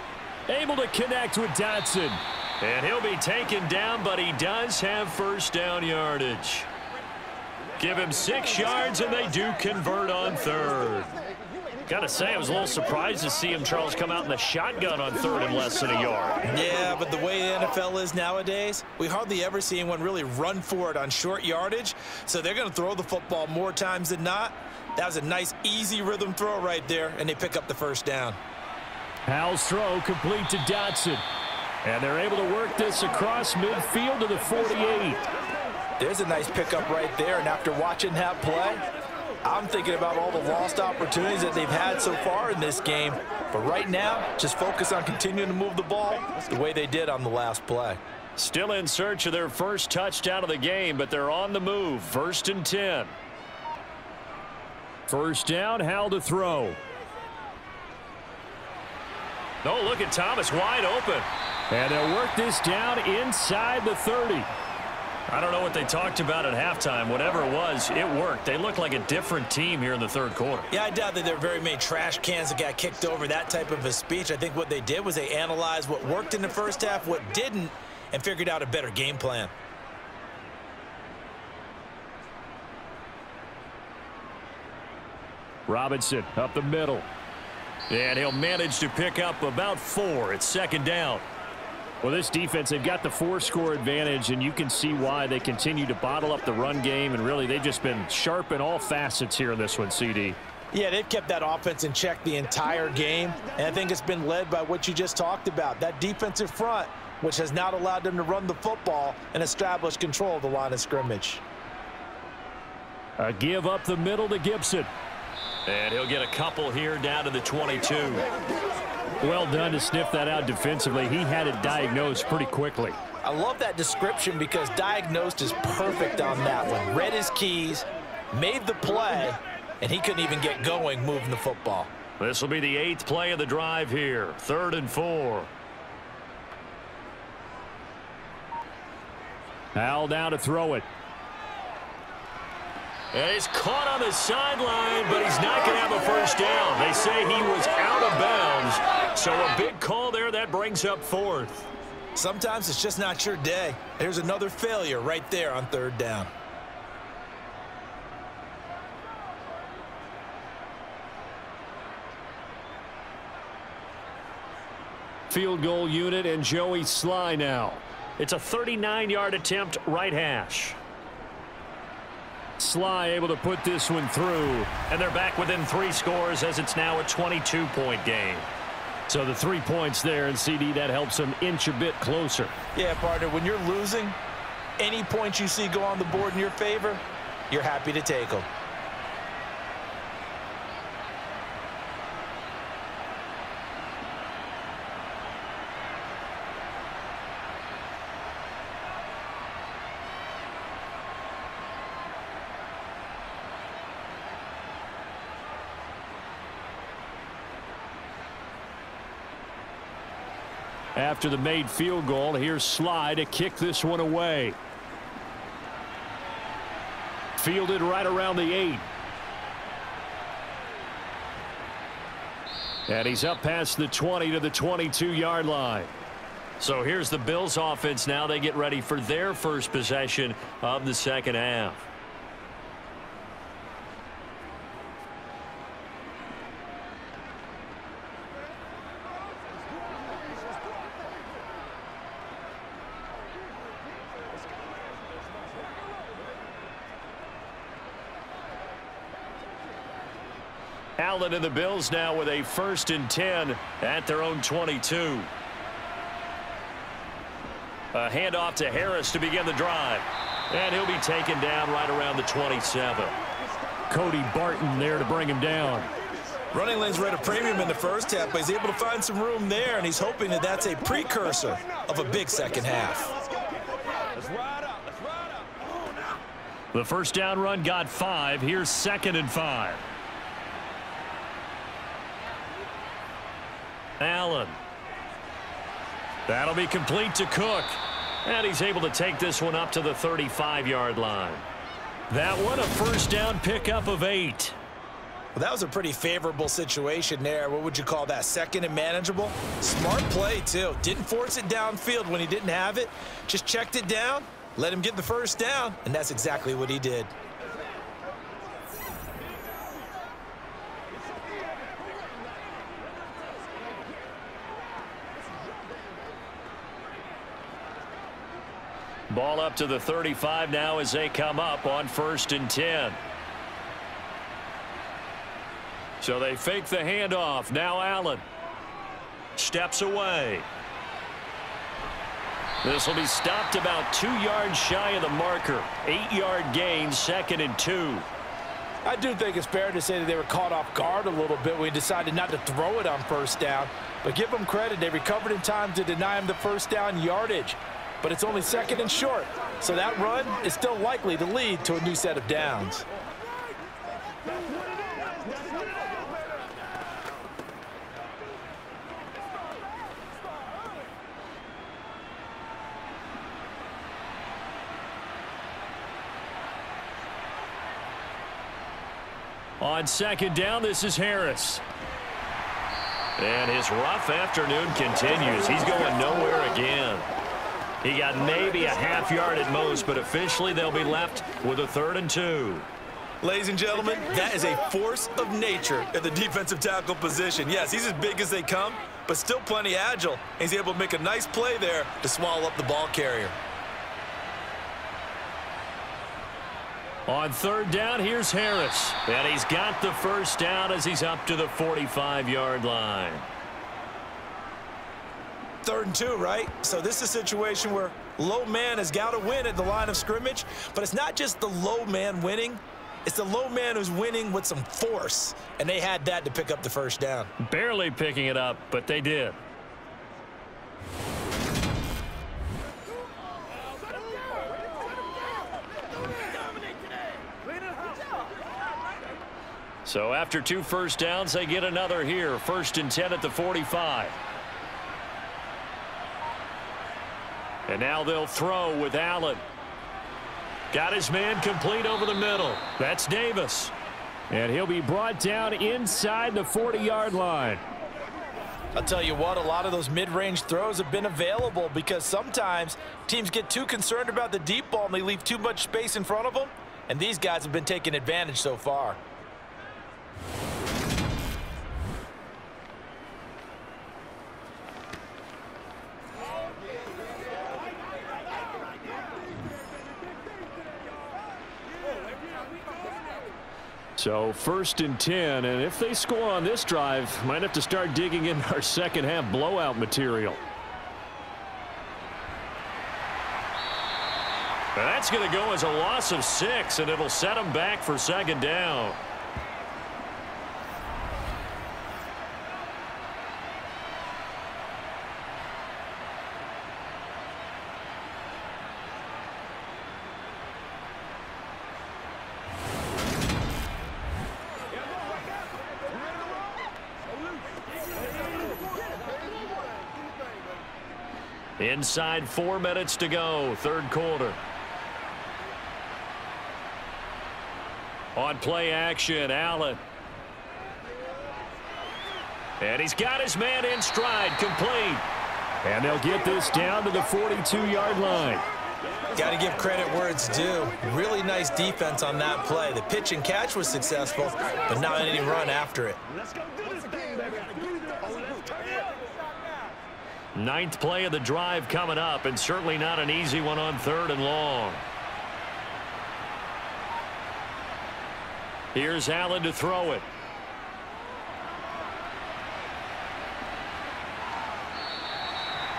Able to connect with Dotson. And he'll be taken down, but he does have first down yardage. Give him 6 yards, and they do convert on 3rd. Gotta say, I was a little surprised to see him, Charles, come out in the shotgun on 3rd and less than a yard. Yeah, but the way the NFL is nowadays, we hardly ever see anyone really run for it on short yardage, so they're going to throw the football more times than not. That was a nice, easy rhythm throw right there, and they pick up the first down. Hal's throw complete to Dotson. And they're able to work this across midfield to the 48. There's a nice pickup right there, and after watching that play, I'm thinking about all the lost opportunities that they've had so far in this game. But right now, just focus on continuing to move the ball the way they did on the last play. Still in search of their first touchdown of the game, but they're on the move. 1st and 10. First down, Hal to throw. Oh, look at Thomas wide open. And they'll work this down inside the 30. I don't know what they talked about at halftime. Whatever it was, it worked. They looked like a different team here in the third quarter. Yeah, I doubt that there were very many trash cans that got kicked over, that type of a speech. I think what they did was they analyzed what worked in the first half, what didn't, and figured out a better game plan. Robinson up the middle. And he'll manage to pick up about 4. It's second down. Well, this defense, they've got the 4-score advantage, and you can see why they continue to bottle up the run game, and really they've just been sharp in all facets here in this one, CD. Yeah, they've kept that offense in check the entire game, and I think it's been led by what you just talked about, that defensive front, which has not allowed them to run the football and establish control of the line of scrimmage. A give up the middle to Gibson. And he'll get a couple here down to the 22. Well done to sniff that out defensively. He had it diagnosed pretty quickly. I love that description because diagnosed is perfect on that one. Read his keys, made the play, and he couldn't even get going moving the football. This will be the 8th play of the drive here. 3rd and 4. Al down to throw it. And he's caught on the sideline, but he's not going to have a first down. They say he was out of bounds, so a big call there. That brings up 4th. Sometimes it's just not your day. There's another failure right there on 3rd down. Field goal unit and Joey Sly now. It's a 39-yard attempt, right hash. Sly able to put this one through. And they're back within 3 scores as it's now a 22-point game. So the 3 points there, and CD, that helps them inch a bit closer. Yeah, partner, when you're losing, any points you see go on the board in your favor, you're happy to take them. After the made field goal, here's Sly to kick this one away. Fielded right around the 8. And he's up past the 20 to the 22-yard line. So here's the Bills offense now. They get ready for their first possession of the second half. Allen and the Bills now with a 1st and 10 at their own 22. A handoff to Harris to begin the drive. And he'll be taken down right around the 27. Cody Barton there to bring him down. Running lanes were at a premium in the first half, but he's able to find some room there, and he's hoping that that's a precursor of a big second half. The first down run got 5. Here's 2nd and 5. Allen. That'll be complete to Cook. And he's able to take this one up to the 35-yard line. That one a first down pickup of 8. Well, that was a pretty favorable situation there. What would you call that? 2nd and manageable? Smart play, too. Didn't force it downfield when he didn't have it. Just checked it down, let him get the first down, and that's exactly what he did. Ball up to the 35 now as they come up on 1st and 10. So they fake the handoff. Now Allen steps away. This will be stopped about 2 yards shy of the marker. 8-yard gain, 2nd and 2. I do think it's fair to say that they were caught off guard a little bit when he decided not to throw it on first down. But give them credit. They recovered in time to deny him the first down yardage. But it's only 2nd and short. So that run is still likely to lead to a new set of downs. On second down, this is Harris. And his rough afternoon continues. He's going nowhere again. He got maybe a half yard at most, but officially they'll be left with a 3rd and 2. Ladies and gentlemen, that is a force of nature at the defensive tackle position. Yes, he's as big as they come, but still plenty agile. He's able to make a nice play there to swallow up the ball carrier. On 3rd down, here's Harris. And he's got the first down as he's up to the 45-yard line. 3rd and 2, right? So this is a situation where low man has got to win at the line of scrimmage, but it's not just the low man winning. It's the low man who's winning with some force, and they had that to pick up the first down. Barely picking it up, but they did. So after 2 first downs, they get another here. 1st and 10 at the 45. And now they'll throw with Allen. Got his man complete over the middle. That's Davis. And he'll be brought down inside the 40-yard line. I'll tell you what, a lot of those mid-range throws have been available because sometimes teams get too concerned about the deep ball and they leave too much space in front of them, and these guys have been taking advantage so far. So 1st and 10, and if they score on this drive, might have to start digging in our second half blowout material. And that's going to go as a loss of 6, and it'll set them back for 2nd down. Inside 4 minutes to go, 3rd quarter. On play action, Allen. And he's got his man in stride, complete. And they'll get this down to the 42-yard line. Got to give credit where it's due. Really nice defense on that play. The pitch and catch was successful, but not any run after it. 9th play of the drive coming up, and certainly not an easy one on 3rd and long. Here's Allen to throw it.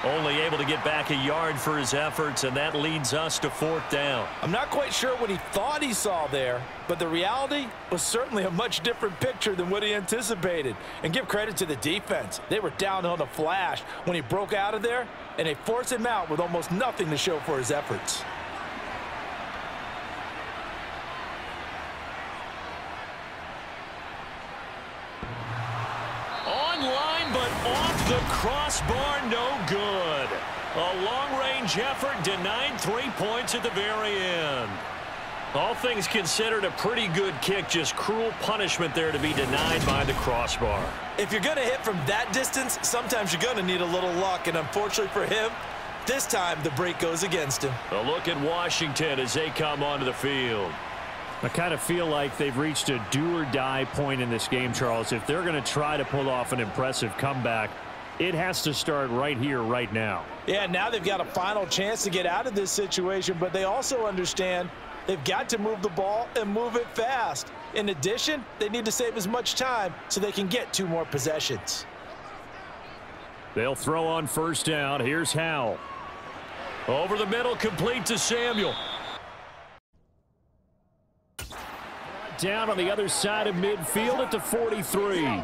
Only able to get back a yard for his efforts, and that leads us to 4th down. I'm not quite sure what he thought he saw there, but the reality was certainly a much different picture than what he anticipated. And give credit to the defense. They were down on the flash when he broke out of there, and they forced him out with almost nothing to show for his efforts. Online, but off the crossbar, no good. A long-range effort denied 3 points at the very end. All things considered, a pretty good kick, just cruel punishment there to be denied by the crossbar. If you're going to hit from that distance, sometimes you're going to need a little luck, and unfortunately for him, this time the break goes against him. A look at Washington as they come onto the field. I kind of feel like they've reached a do-or-die point in this game, Charles. If they're going to try to pull off an impressive comeback, it has to start right here, right now. Yeah, now they've got a final chance to get out of this situation, but they also understand they've got to move the ball and move it fast. In addition, they need to save as much time so they can get 2 more possessions. They'll throw on 1st down. Here's Howell. Over the middle, complete to Samuel. Down on the other side of midfield at the 43.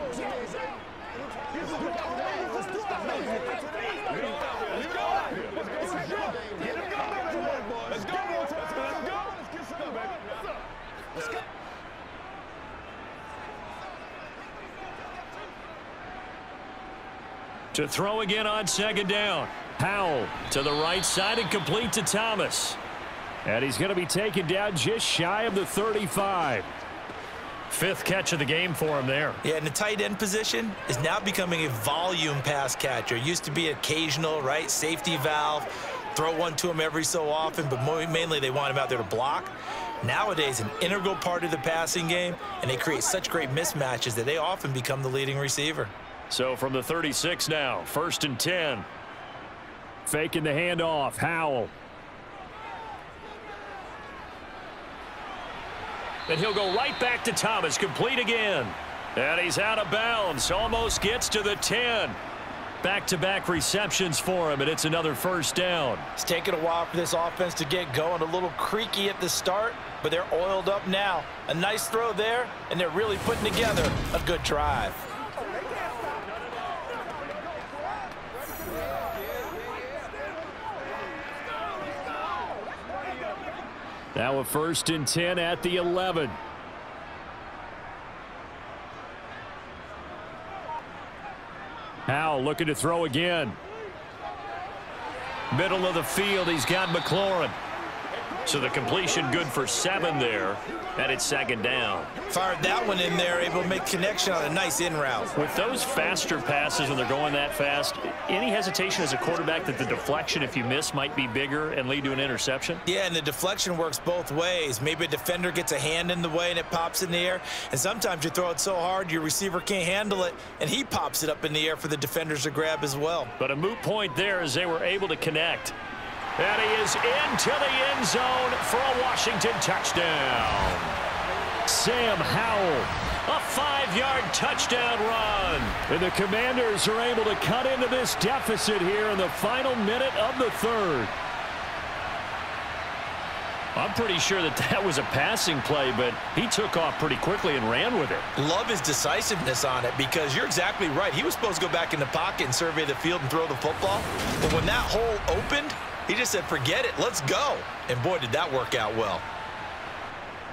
To throw again on 2nd down. Howell to the right side and complete to Thomas. And he's going to be taken down just shy of the 35. Fifth catch of the game for him there. Yeah, and the tight end position is now becoming a volume pass catcher. Used to be occasional, right, safety valve, throw one to him every so often, but mainly they want him out there to block. Nowadays, an integral part of the passing game, and they create such great mismatches that they often become the leading receiver. So from the 36 now, 1st and 10. Faking the handoff, Howell. And he'll go right back to Thomas, complete again. And he's out of bounds, almost gets to the 10. Back-to-back receptions for him, and it's another first down. It's taken a while for this offense to get going. A little creaky at the start, but they're oiled up now. A nice throw there, and they're really putting together a good drive. Now a 1st and 10 at the 11. Howell looking to throw again. Middle of the field, he's got McLaurin. So the completion good for 7 there, and it's 2nd down. Fired that one in there, able to make connection on a nice in route. With those faster passes and they're going that fast, any hesitation as a quarterback that the deflection, if you miss, might be bigger and lead to an interception? Yeah, and the deflection works both ways. Maybe a defender gets a hand in the way and it pops in the air, and sometimes you throw it so hard your receiver can't handle it, and he pops it up in the air for the defenders to grab as well. But a moot point there as they were able to connect. And he is into the end zone for a Washington touchdown. Sam Howell, a 5-yard touchdown run. And the Commanders are able to cut into this deficit here in the final minute of the 3rd. I'm pretty sure that was a passing play, but he took off pretty quickly and ran with it. Love his decisiveness on it, because you're exactly right. He was supposed to go back in the pocket and survey the field and throw the football. But when that hole opened, he just said, forget it, let's go. And boy, did that work out well.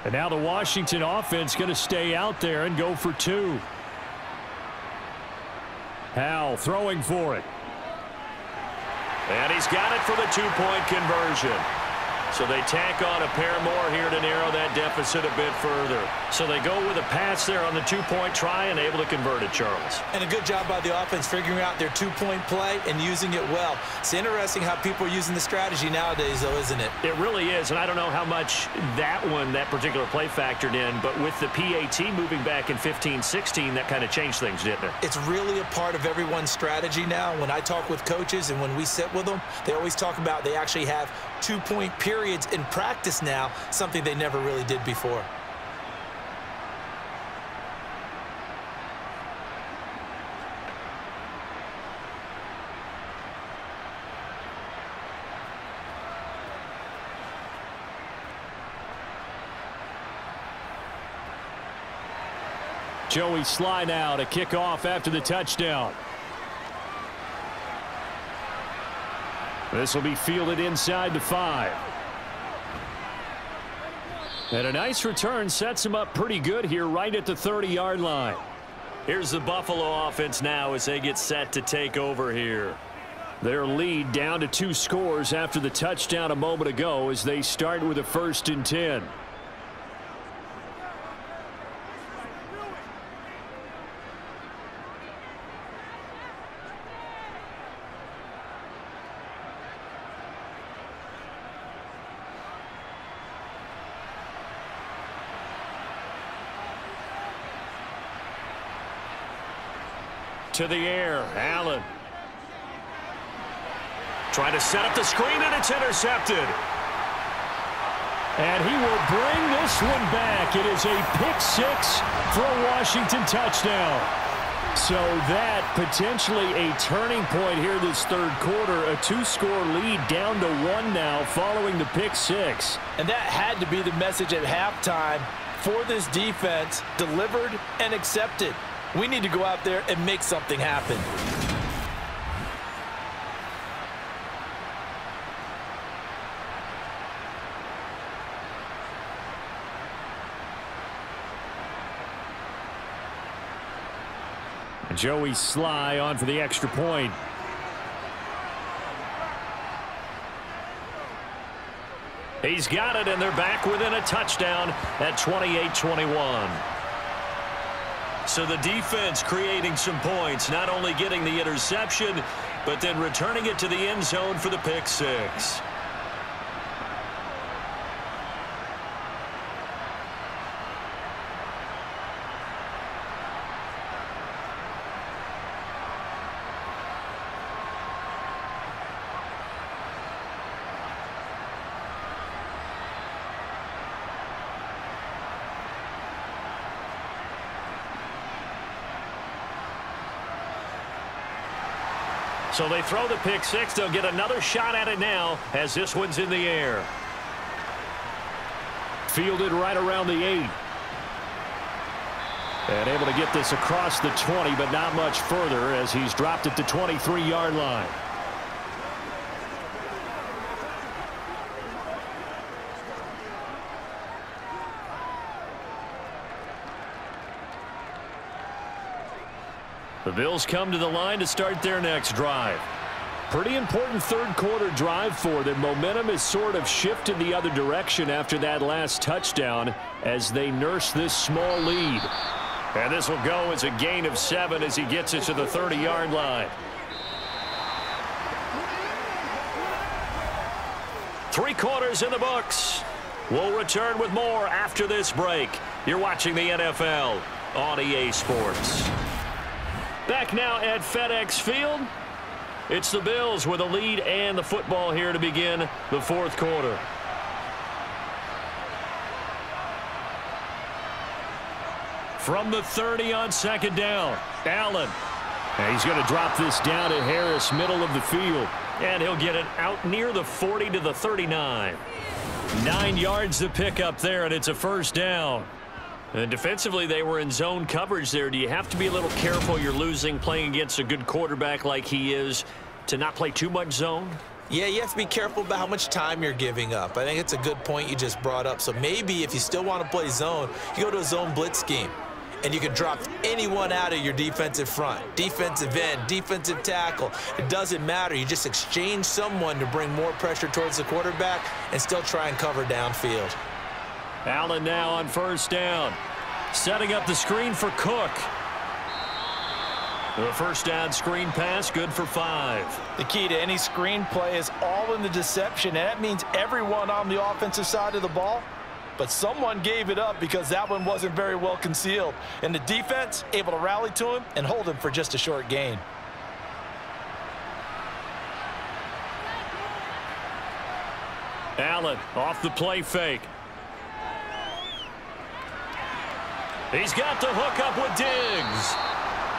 And now the Washington offense going to stay out there and go for 2. Howell throwing for it. And he's got it for the 2-point conversion. So they tack on a pair more here to narrow that deficit a bit further. So they go with a pass there on the 2-point try and able to convert it, Charles. And a good job by the offense figuring out their 2-point play and using it well. It's interesting how people are using the strategy nowadays, though, isn't it? It really is, and I don't know how much that particular play factored in, but with the PAT moving back in 15-16, that kind of changed things, didn't it? It's really a part of everyone's strategy now. When I talk with coaches and when we sit with them, they always talk about they actually have 2-point periods in practice now, something they never really did before. Joey Sly now to kick off after the touchdown. This will be fielded inside the 5. And a nice return sets him up pretty good here right at the 30-yard line. Here's the Buffalo offense now as they get set to take over here. Their lead down to 2 scores after the touchdown a moment ago as they start with a 1st and 10. To the air, Allen. Trying to set up the screen, and it's intercepted. And he will bring this one back. It is a pick 6 for a Washington touchdown. So that potentially a turning point here this 3rd quarter. A 2-score lead down to 1 now following the pick 6. And that had to be the message at halftime for this defense, delivered and accepted. We need to go out there and make something happen. And Joey Sly on for the extra point. He's got it, and they're back within a touchdown at 28-21. So the defense creating some points, not only getting the interception, but then returning it to the end zone for the pick six. So they throw the pick six. They'll get another shot at it now as this one's in the air. Fielded right around the 8. And able to get this across the 20, but not much further as he's dropped it to 23-yard line. The Bills come to the line to start their next drive. Pretty important third-quarter drive for them. Momentum has sort of shifted the other direction after that last touchdown as they nurse this small lead. And this will go as a gain of 7 as he gets it to the 30-yard line. 3 quarters in the books. We'll return with more after this break. You're watching the NFL on EA Sports. Back now at FedEx Field. It's the Bills with a lead and the football here to begin the fourth quarter. From the 30 on second down, Allen. And he's going to drop this down to Harris, middle of the field. And he'll get it out near the 40 to the 39. 9 yards to pick up there, and it's a first down. And defensively, they were in zone coverage there. Do you have to be a little careful you're losing playing against a good quarterback like he is to not play too much zone? Yeah, you have to be careful about how much time you're giving up. I think it's a good point you just brought up. So maybe if you still want to play zone, you go to a zone blitz scheme. And you can drop anyone out of your defensive front. Defensive end, defensive tackle. It doesn't matter. You just exchange someone to bring more pressure towards the quarterback and still try and cover downfield. Allen now on first down. Setting up the screen for Cook. The first down screen pass, good for 5. The key to any screen play is all in the deception, and that means everyone on the offensive side of the ball. But someone gave it up because that one wasn't very well concealed. And the defense able to rally to him and hold him for just a short gain. Allen off the play fake. He's got the hook up with Diggs.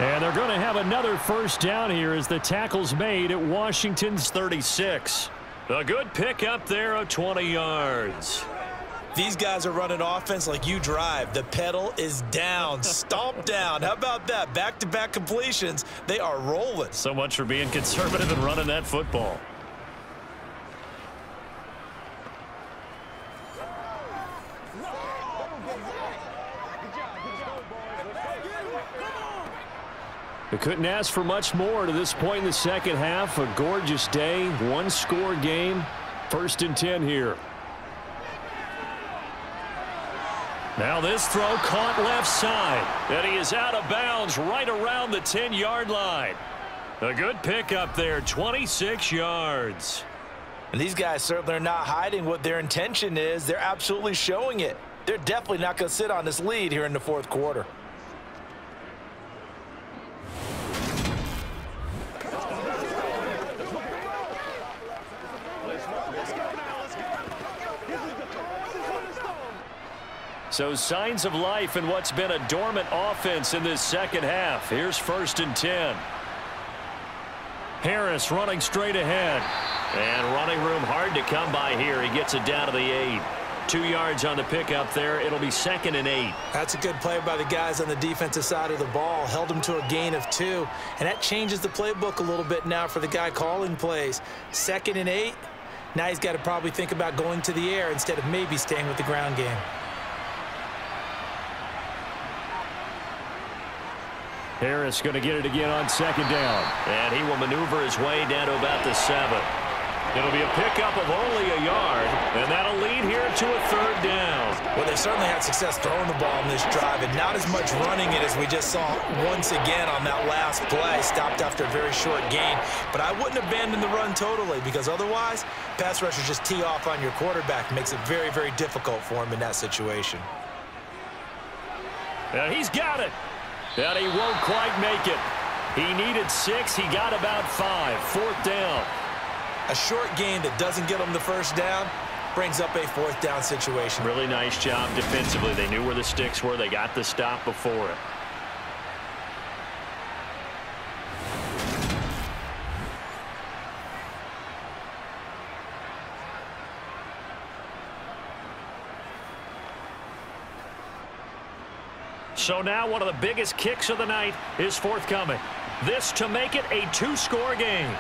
And they're going to have another first down here as the tackle's made at Washington's 36. A good pick up there of 20 yards. These guys are running offense like you drive. The pedal is down, stomp down. How about that? Back-to-back completions. They are rolling. So much for being conservative and running that football. They couldn't ask for much more to this point in the second half. A gorgeous day, one-score game. 1st and 10 here. Now this throw caught left side. And he is out of bounds right around the 10-yard line. A good pick up there, 26 yards. And these guys certainly are not hiding what their intention is. They're absolutely showing it. They're definitely not going to sit on this lead here in the fourth quarter. So signs of life in what's been a dormant offense in this second half. Here's 1st and 10. Harris running straight ahead. And running room hard to come by here. He gets it down to the 8. 2 yards on the pickup there. It'll be 2nd and 8. That's a good play by the guys on the defensive side of the ball. Held them to a gain of 2. And that changes the playbook a little bit now for the guy calling plays. 2nd and 8. Now he's got to probably think about going to the air instead of maybe staying with the ground game. Harris going to get it again on 2nd down. And he will maneuver his way down to about the 7. It'll be a pickup of only a yard, and that'll lead here to a 3rd down. Well, they certainly had success throwing the ball in this drive, and not as much running it as we just saw once again on that last play. Stopped after a very short gain, but I wouldn't abandon the run totally, because otherwise, pass rushers just tee off on your quarterback. Makes it very, very difficult for him in that situation. And he's got it. And he won't quite make it. He needed 6. He got about 5. 4th down. A short gain that doesn't get them the 1st down brings up a 4th down situation. Really nice job defensively. They knew where the sticks were. They got the stop before it. So now one of the biggest kicks of the night is forthcoming. This to make it a 2-score game.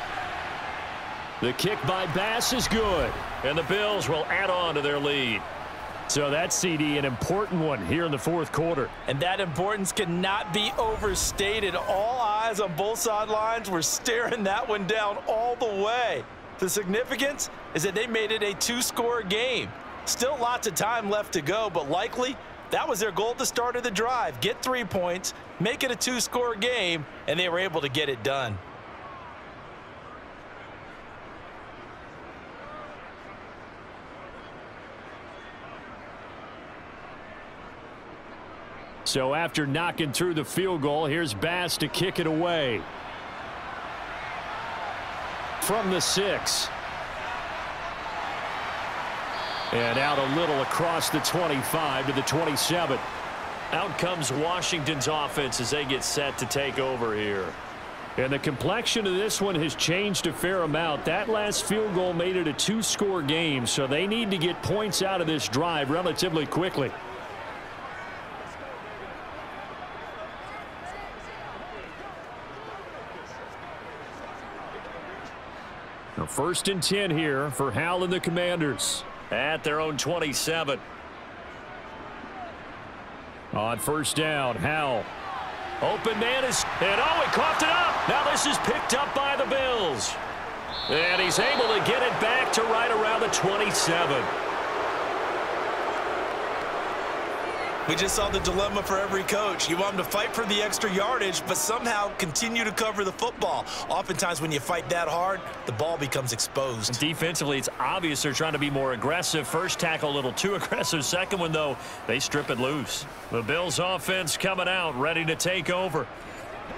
The kick by Bass is good, and the Bills will add on to their lead. So that's, CD, an important one here in the 4th quarter. And that importance cannot be overstated. All eyes on both sidelines were staring that one down all the way. The significance is that they made it a 2-score game. Still lots of time left to go, but likely that was their goal at the start of the drive. Get 3 points, make it a 2-score game, and they were able to get it done. So after knocking through the field goal, here's Bass to kick it away. From the 6. And out a little across the 25 to the 27. Out comes Washington's offense as they get set to take over here. And the complexion of this one has changed a fair amount. That last field goal made it a 2-score game, so they need to get points out of this drive relatively quickly. Now 1st and 10 here for Hal and the Commanders. At their own 27. On 1st down, Hal. Open man is, and oh, he coughed it up. Now this is picked up by the Bills. And he's able to get it back to right around the 27. We just saw the dilemma for every coach. You want them to fight for the extra yardage, but somehow continue to cover the football. Oftentimes when you fight that hard, the ball becomes exposed. Defensively, it's obvious they're trying to be more aggressive. First tackle a little too aggressive. Second one, though, they strip it loose. The Bills offense coming out, ready to take over.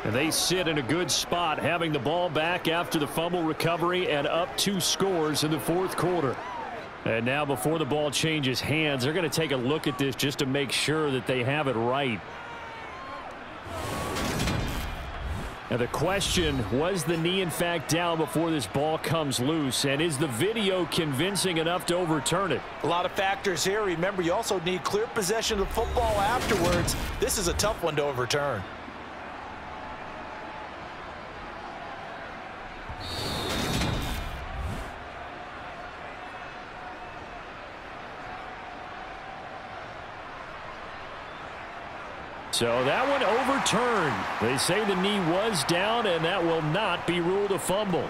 And they sit in a good spot, having the ball back after the fumble recovery and up 2 scores in the 4th quarter. And now before the ball changes hands, they're going to take a look at this just to make sure that they have it right. Now the question, was the knee in fact down before this ball comes loose? And is the video convincing enough to overturn it? A lot of factors here. Remember, you also need clear possession of the football afterwards. This is a tough one to overturn. So that one overturned. They say the knee was down, and that will not be ruled a fumble.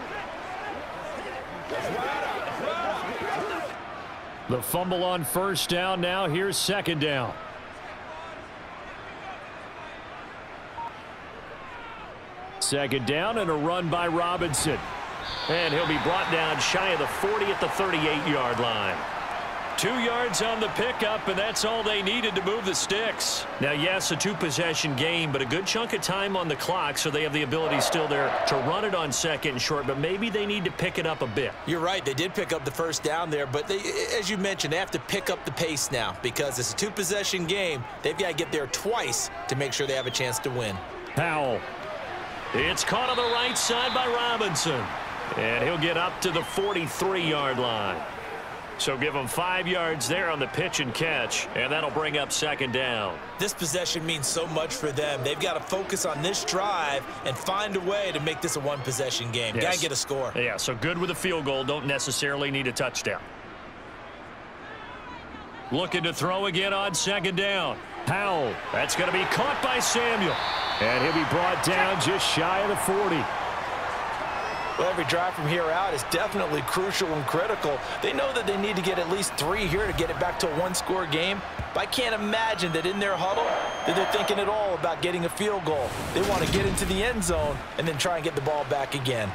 The fumble on 1st down. Now here's 2nd down. Second down and a run by Robinson. And he'll be brought down shy of the 40 at the 38-yard line. 2 yards on the pickup, and that's all they needed to move the sticks. Now, yes, a 2-possession game, but a good chunk of time on the clock, so they have the ability still there to run it on 2nd and short, but maybe they need to pick it up a bit. You're right. They did pick up the 1st down there, but they, as you mentioned, they have to pick up the pace now because it's a 2-possession game. They've got to get there twice to make sure they have a chance to win. Powell. It's caught on the right side by Robinson, and he'll get up to the 43-yard line. So give them 5 yards there on the pitch and catch, and that'll bring up 2nd down. This possession means so much for them. They've got to focus on this drive and find a way to make this a 1-possession game. Yes. Got to get a score. Yeah, so good with a field goal. Don't necessarily need a touchdown. Looking to throw again on 2nd down. Powell. That's going to be caught by Samuel. And he'll be brought down just shy of the 40. Well, every drive from here out is definitely crucial and critical. They know that they need to get at least 3 here to get it back to a one-score game. But I can't imagine that in their huddle that they're thinking at all about getting a field goal. They want to get into the end zone and then try and get the ball back again.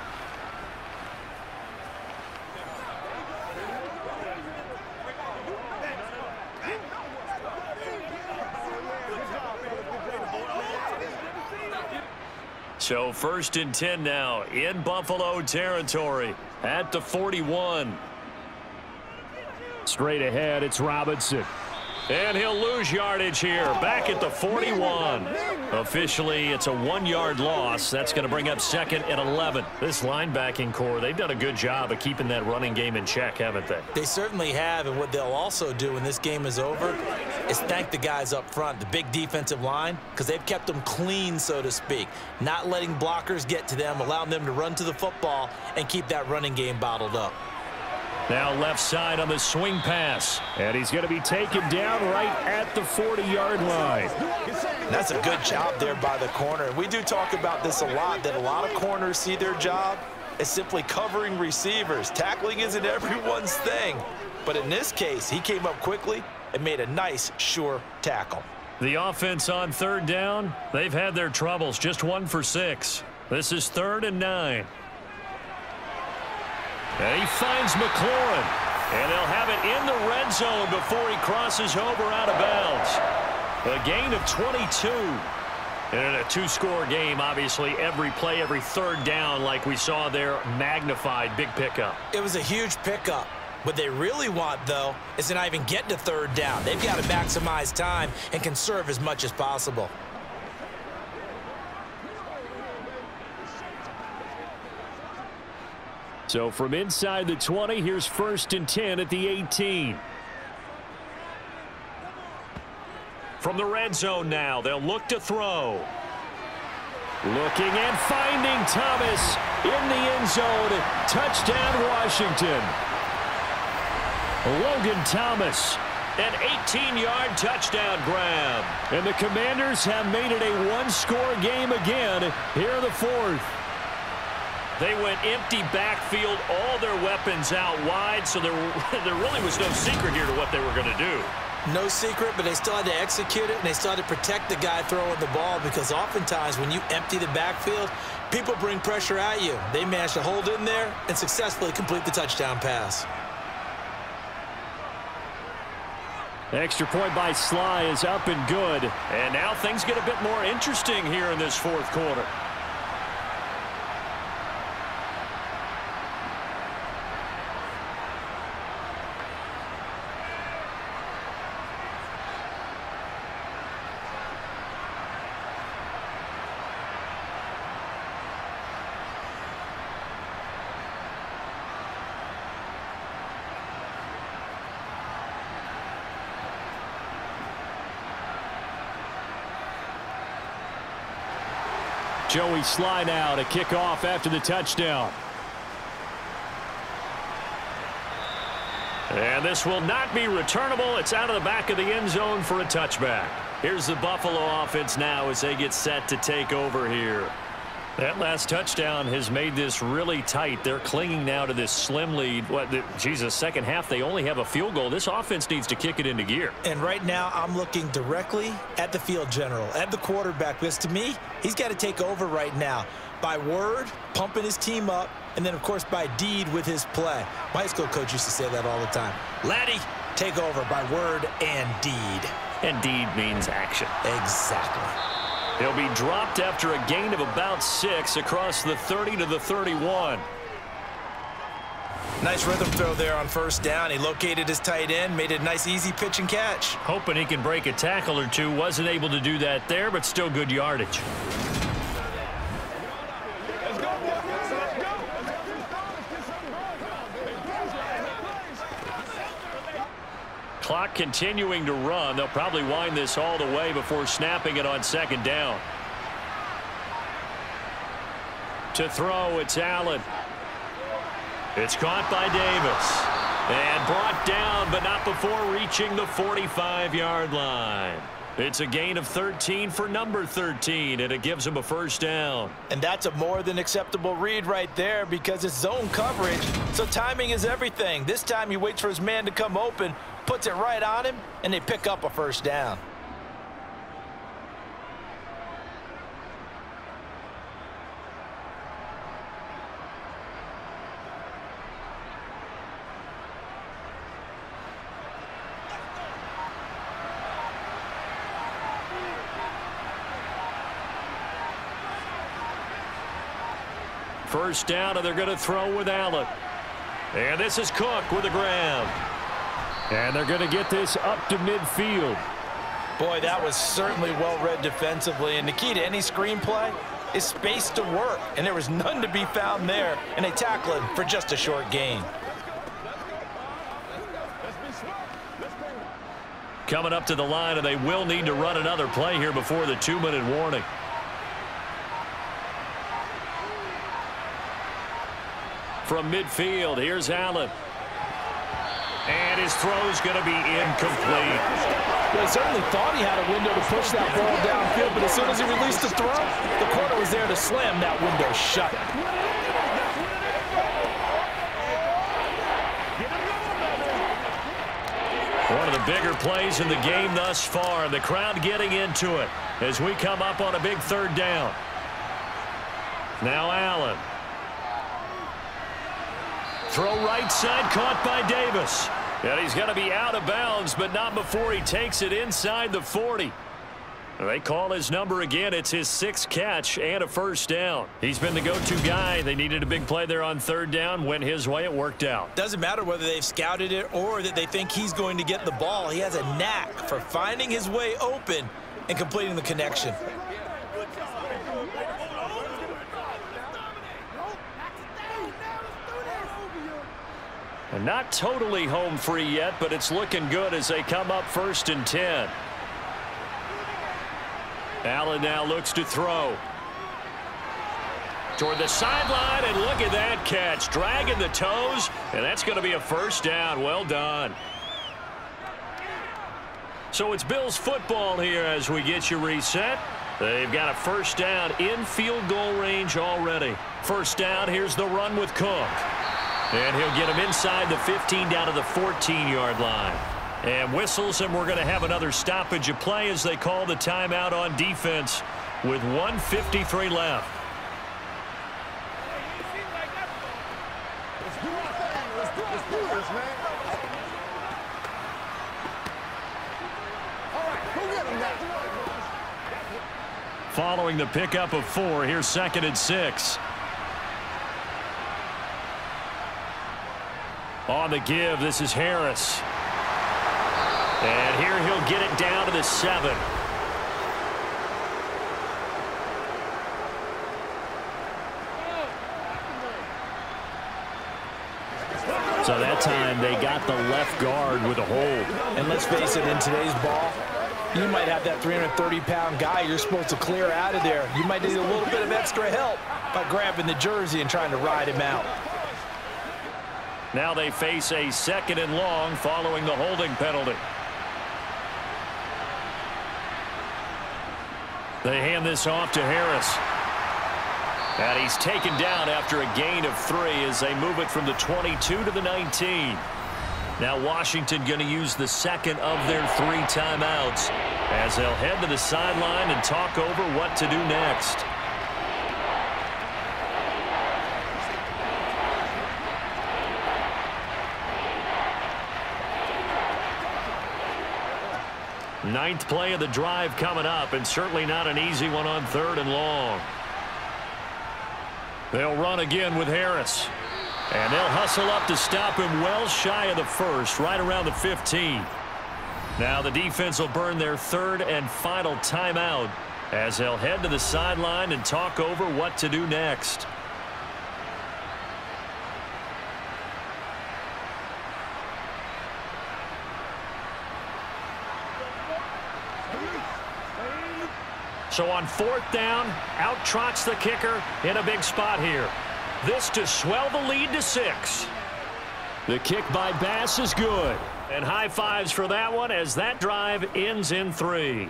So 1st and 10 now in Buffalo territory at the 41. Straight ahead, it's Robinson. And he'll lose yardage here, back at the 41. Officially, it's a 1-yard loss. That's going to bring up 2nd and 11. This linebacking core, they've done a good job of keeping that running game in check, haven't they? They certainly have, and what they'll also do when this game is over is thank the guys up front, the big defensive line, because they've kept them clean, so to speak, not letting blockers get to them, allowing them to run to the football and keep that running game bottled up. Now left side on the swing pass. And he's going to be taken down right at the 40-yard line. That's a good job there by the corner. And we do talk about this a lot, that a lot of corners see their job as simply covering receivers. Tackling isn't everyone's thing. But in this case, he came up quickly and made a nice, sure tackle. The offense on 3rd down, they've had their troubles. Just 1 for 6. This is 3rd and 9. And he finds McLaurin. And they'll have it in the red zone before he crosses over out of bounds. A gain of 22. And in a 2-score game, obviously, every play, every 3rd down, like we saw there, magnified. Big pickup. It was a huge pickup. What they really want, though, is to not even get to 3rd down. They've got to maximize time and conserve as much as possible. So from inside the 20, here's 1st and 10 at the 18. From the red zone now, they'll look to throw. Looking and finding Thomas in the end zone. Touchdown, Washington. Logan Thomas. An 18-yard touchdown grab. And the Commanders have made it a 1-score game again here in the 4th. They went empty backfield, all their weapons out wide, so there really was no secret here to what they were going to do. No secret, but they still had to execute it, and they still had to protect the guy throwing the ball, because oftentimes when you empty the backfield, people bring pressure at you. They managed to hold in there and successfully complete the touchdown pass. Extra point by Sly is up and good. And now things get a bit more interesting here in this 4th quarter. Joey Sly now to kick off after the touchdown. And this will not be returnable. It's out of the back of the end zone for a touchback. Here's the Buffalo offense now as they get set to take over here. That last touchdown has made this really tight. They're clinging now to this slim lead. Second half, they only have a field goal. This offense needs to kick it into gear. And right now, I'm looking directly at the field general, at the quarterback, because to me, he's got to take over right now. By word, pumping his team up, and then, of course, by deed with his play. My high school coach used to say that all the time. Laddie, take over by word and deed. And deed means action. Exactly. He'll be dropped after a gain of about 6 across the 30 to the 31. Nice rhythm throw there on 1st down. He located his tight end, made it a nice easy pitch and catch. Hoping he can break a tackle or two. Wasn't able to do that there, but still good yardage. Clock continuing to run. They'll probably wind this all the way before snapping it on 2nd down. To throw, it's Allen. It's caught by Davis. And brought down, but not before reaching the 45-yard line. It's a gain of 13 for number 13, and it gives him a first down. And that's a more than acceptable read right there because it's zone coverage, so timing is everything. This time he waits for his man to come open, puts it right on him, and they pick up a first down. First down, and they're going to throw with Allen. And this is Cook with the grab. And they're going to get this up to midfield. Boy, that was certainly well-read defensively, and the key to any screenplay is space to work, and there was none to be found there, and they tackle him for just a short gain. Coming up to the line, and they will need to run another play here before the 2-minute warning. From midfield, here's Allen. And his throw's going to be incomplete. Well, he certainly thought he had a window to push that ball downfield, but as soon as he released the throw, the corner was there to slam that window shut. One of the bigger plays in the game thus far. The crowd getting into it as we come up on a big third down. Now Allen. Throw right side, caught by Davis. And he's going to be out of bounds, but not before he takes it inside the 40. They call his number again. It's his 6th catch and a first down. He's been the go-to guy. They needed a big play there on third down. Went his way. It worked out. Doesn't matter whether they've scouted it or that they think he's going to get the ball. He has a knack for finding his way open and completing the connection. And not totally home free yet, but it's looking good as they come up 1st and 10. Allen now looks to throw. Toward the sideline, and look at that catch. Dragging the toes, and that's going to be a first down. Well done. So it's Bills football here as we get you reset. They've got a first down in field goal range already. First down, here's the run with Cook. And he'll get him inside the 15 down to the 14-yard line. And whistles, and we're going to have another stoppage of play as they call the timeout on defense with 1:53 left. Following the pickup of 4, here's 2nd and 6. On the give, this is Harris. And here he'll get it down to the 7. So that time they got the left guard with a hold. And let's face it, in today's ball, you might have that 330-pound guy you're supposed to clear out of there. You might need a little bit of extra help by grabbing the jersey and trying to ride him out. Now they face a 2nd and long following the holding penalty. They hand this off to Harris. And he's taken down after a gain of 3 as they move it from the 22 to the 19. Now Washington going to use the 2nd of their 3 timeouts as they'll head to the sideline and talk over what to do next. Ninth play of the drive coming up, and certainly not an easy one on 3rd and long. They'll run again with Harris. And they'll hustle up to stop him well shy of the 1st, right around the 15. Now the defense will burn their 3rd and final timeout as they'll head to the sideline and talk over what to do next. So on 4th down, out trots the kicker in a big spot here. This to swell the lead to 6. The kick by Bass is good. And high fives for that one as that drive ends in 3.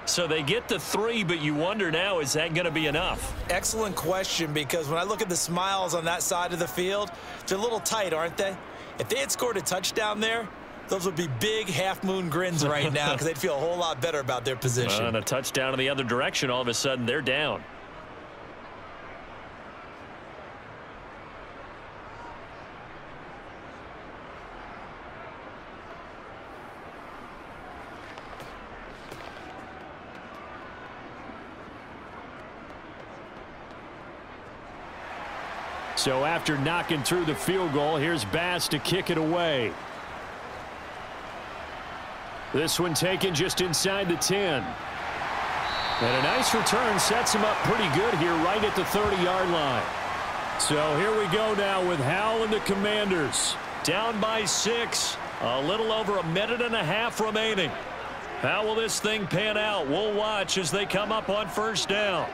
So they get the 3, but you wonder now, is that going to be enough? Excellent question, because when I look at the smiles on that side of the field, they're a little tight, aren't they? If they had scored a touchdown there, those would be big half-moon grins right now because they'd feel a whole lot better about their position. And a touchdown in the other direction, all of a sudden they're down. So after knocking through the field goal, here's Bass to kick it away. This one taken just inside the 10. And a nice return sets him up pretty good here right at the 30-yard line. So here we go now with Howell and the Commanders. Down by 6. A little over a minute and a half remaining. How will this thing pan out? We'll watch as they come up on first down.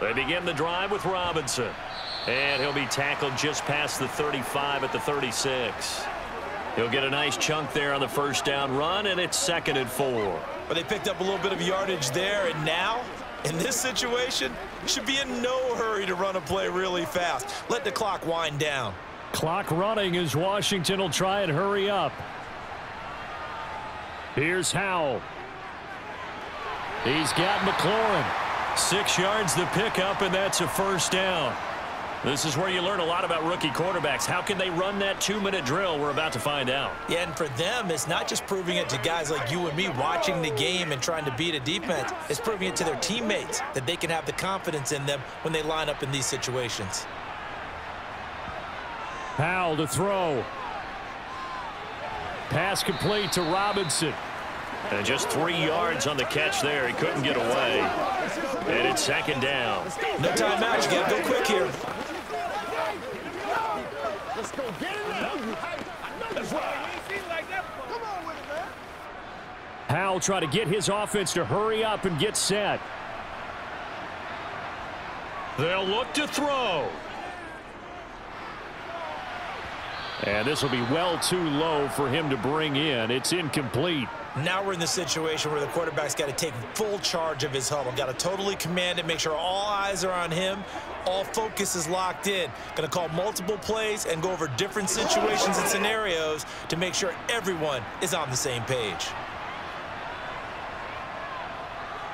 They begin the drive with Robinson. And he'll be tackled just past the 35 at the 36. He'll get a nice chunk there on the first down run, and it's 2nd and 4. But they picked up a little bit of yardage there, and now, in this situation, should be in no hurry to run a play really fast. Let the clock wind down. Clock running as Washington will try and hurry up. Here's Howell. He's got McLaurin. 6 yards the pickup, and that's a first down. This is where you learn a lot about rookie quarterbacks. How can they run that 2-minute drill? We're about to find out. Yeah, and for them, it's not just proving it to guys like you and me watching the game and trying to beat a defense. It's proving it to their teammates that they can have the confidence in them when they line up in these situations. Howell to throw. Pass complete to Robinson. And just 3 yards on the catch there. He couldn't get away. And it's 2nd down. No timeout. You got to go quick here. Let's go get it now. That's right. Come on with it, man. Howell try to get his offense to hurry up and get set. They'll look to throw. And this will be well too low for him to bring in. It's incomplete. Now we're in the situation where the quarterback's got to take full charge of his huddle. Got to totally command it, make sure all eyes are on him. All focus is locked in. Going to call multiple plays and go over different situations and scenarios to make sure everyone is on the same page.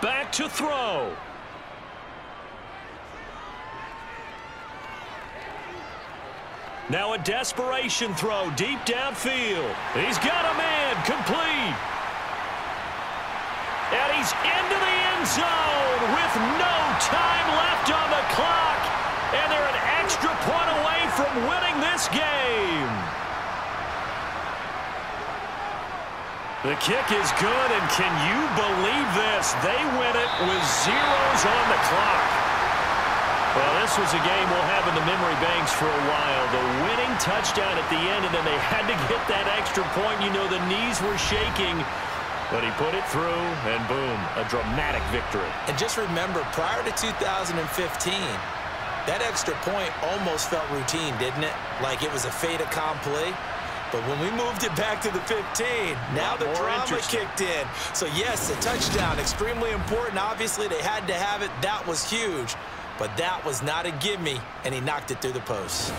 Back to throw. Now a desperation throw deep downfield. He's got a man complete. And he's into the end zone with no time left on the clock. And they're an extra point away from winning this game. The kick is good, and can you believe this? They win it with zeros on the clock. Well, this was a game we'll have in the memory banks for a while. The winning touchdown at the end, and then they had to get that extra point. You know, the knees were shaking. But he put it through, and boom, a dramatic victory. And just remember, prior to 2015, that extra point almost felt routine, didn't it? Like it was a fait accompli. But when we moved it back to the 15, now the drama kicked in. So, yes, a touchdown, extremely important. Obviously, they had to have it. That was huge. But that was not a gimme, and he knocked it through the post.